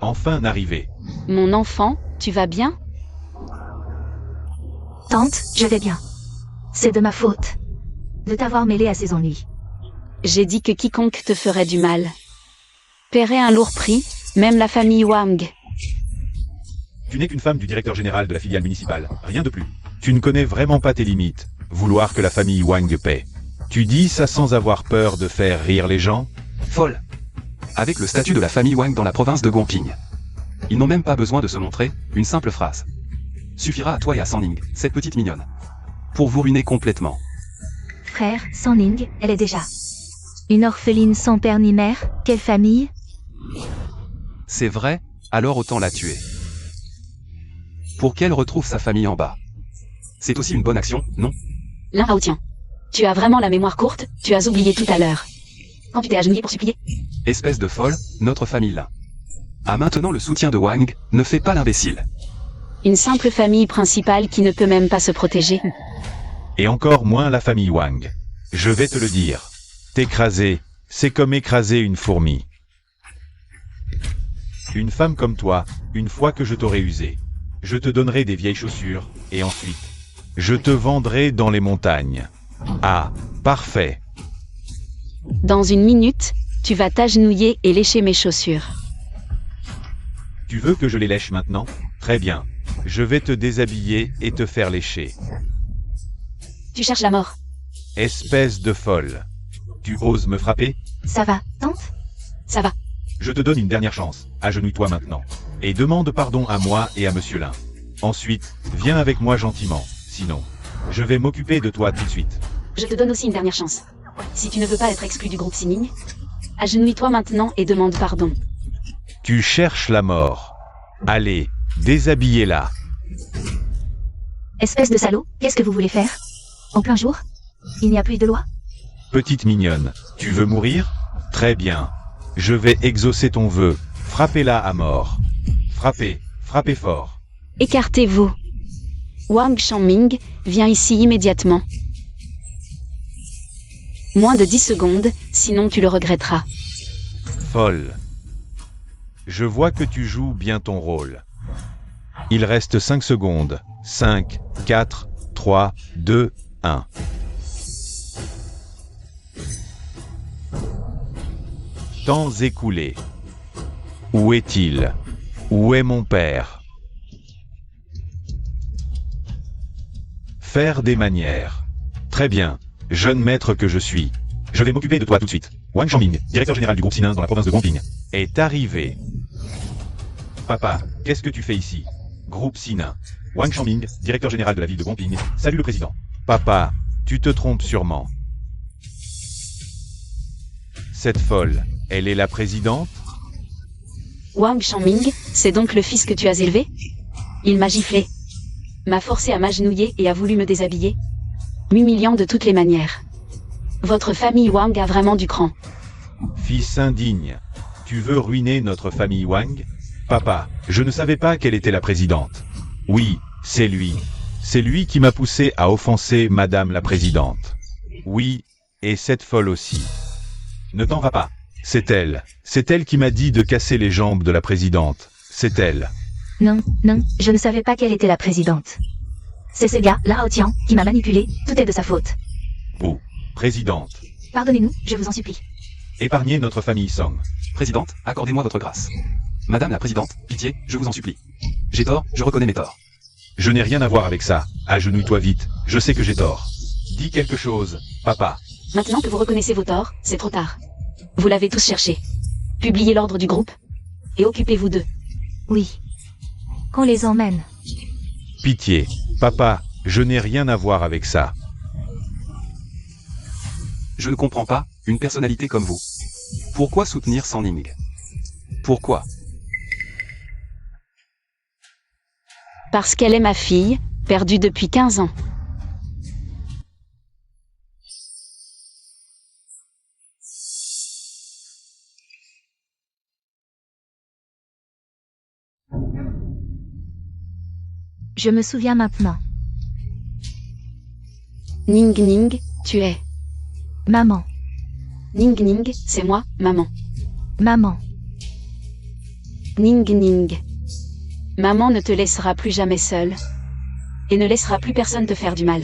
Enfin arrivé. Mon enfant, tu vas bien? Tante, je vais bien. C'est de ma faute. De t'avoir mêlé à ses ennuis. J'ai dit que quiconque te ferait du mal paierait un lourd prix, même la famille Wang. Tu n'es qu'une femme du directeur général de la filiale municipale, rien de plus. Tu ne connais vraiment pas tes limites. Vouloir que la famille Wang paie. Tu dis ça sans avoir peur de faire rire les gens? Folle. Avec le statut de la famille Wang dans la province de Guangping. Ils n'ont même pas besoin de se montrer, une simple phrase suffira à toi et à San Ning, cette petite mignonne, pour vous ruiner complètement. Frère, San Ning, elle est déjà. Une orpheline sans père ni mère, quelle famille? C'est vrai, alors autant la tuer. Pour qu'elle retrouve sa famille en bas. C'est aussi une bonne action, non? Lin Haotian. Tu as vraiment la mémoire courte, tu as oublié tout à l'heure. Quand tu t'es agenouillé pour supplier. Espèce de folle, notre famille là. A maintenant le soutien de Wang, ne fais pas l'imbécile. Une simple famille principale qui ne peut même pas se protéger. Et encore moins la famille Wang. Je vais te le dire. T'écraser, c'est comme écraser une fourmi. Une femme comme toi, une fois que je t'aurai usé, je te donnerai des vieilles chaussures, et ensuite, je te vendrai dans les montagnes. Ah, parfait. Dans 1 minute, tu vas t'agenouiller et lécher mes chaussures. Tu veux que je les lèche maintenant? Très bien. Je vais te déshabiller et te faire lécher. Tu cherches la mort. Espèce de folle. Tu oses me frapper? Ça va, Tante? Ça va. Je te donne une dernière chance. Agenouille-toi maintenant. Et demande pardon à moi et à Monsieur Lin. Ensuite, viens avec moi gentiment. Sinon, je vais m'occuper de toi tout de suite. Je te donne aussi une dernière chance. Si tu ne veux pas être exclu du groupe Sining, agenouille-toi maintenant et demande pardon. Tu cherches la mort. Allez, déshabillez-la. Espèce de salaud, qu'est-ce que vous voulez faire? En plein jour? Il n'y a plus de loi? Petite mignonne, tu veux mourir? Très bien. Je vais exaucer ton vœu. Frappez-la à mort. Frappez, frappez fort. Écartez-vous. Wang Shanming, viens ici immédiatement. Moins de 10 secondes, sinon tu le regretteras. Folle. Je vois que tu joues bien ton rôle. Il reste 5 secondes. 5, 4, 3, 2, 1. Temps écoulé. Où est-il? Où est mon père? Faire des manières. Très bien, jeune maître que je suis. Je vais m'occuper de toi tout de suite. Wang Shanming, directeur général du groupe Sining dans la province de Guangping, est arrivé. Papa, qu'est-ce que tu fais ici? Groupe Sining. Wang Shanming, directeur général de la ville de Guangping. Salut le président. Papa, tu te trompes sûrement. Cette folle, elle est la présidente? Wang Shanming, c'est donc le fils que tu as élevé? Il m'a giflé. M'a forcé à m'agenouiller et a voulu me déshabiller. M'humiliant de toutes les manières. Votre famille Wang a vraiment du cran. Fils indigne, tu veux ruiner notre famille Wang? Papa, je ne savais pas qu'elle était la présidente. Oui, c'est lui. C'est lui qui m'a poussé à offenser Madame la Présidente. Oui, et cette folle aussi. Ne t'en va pas. C'est elle qui m'a dit de casser les jambes de la Présidente. C'est elle. Non, non, je ne savais pas qu'elle était la présidente. C'est ce gars, Lao Tian, qui m'a manipulé, tout est de sa faute. Vous, Présidente. Pardonnez-nous, je vous en supplie. Épargnez notre famille Song. Présidente, accordez-moi votre grâce. Madame la Présidente, pitié, je vous en supplie. J'ai tort, je reconnais mes torts. Je n'ai rien à voir avec ça. Agenouille-toi vite, je sais que j'ai tort. Dis quelque chose, papa. Maintenant que vous reconnaissez vos torts, c'est trop tard. Vous l'avez tous cherché. Publiez l'ordre du groupe. Et occupez-vous d'eux. Oui. Qu'on les emmène. Pitié, papa, je n'ai rien à voir avec ça. Je ne comprends pas, une personnalité comme vous. Pourquoi soutenir San Ning? Pourquoi? Parce qu'elle est ma fille, perdue depuis 15 ans. Je me souviens maintenant. Ning Ning, tu es. Maman. Ning Ning, c'est moi, maman. Maman. Ning Ning. Maman ne te laissera plus jamais seule. Et ne laissera plus personne te faire du mal.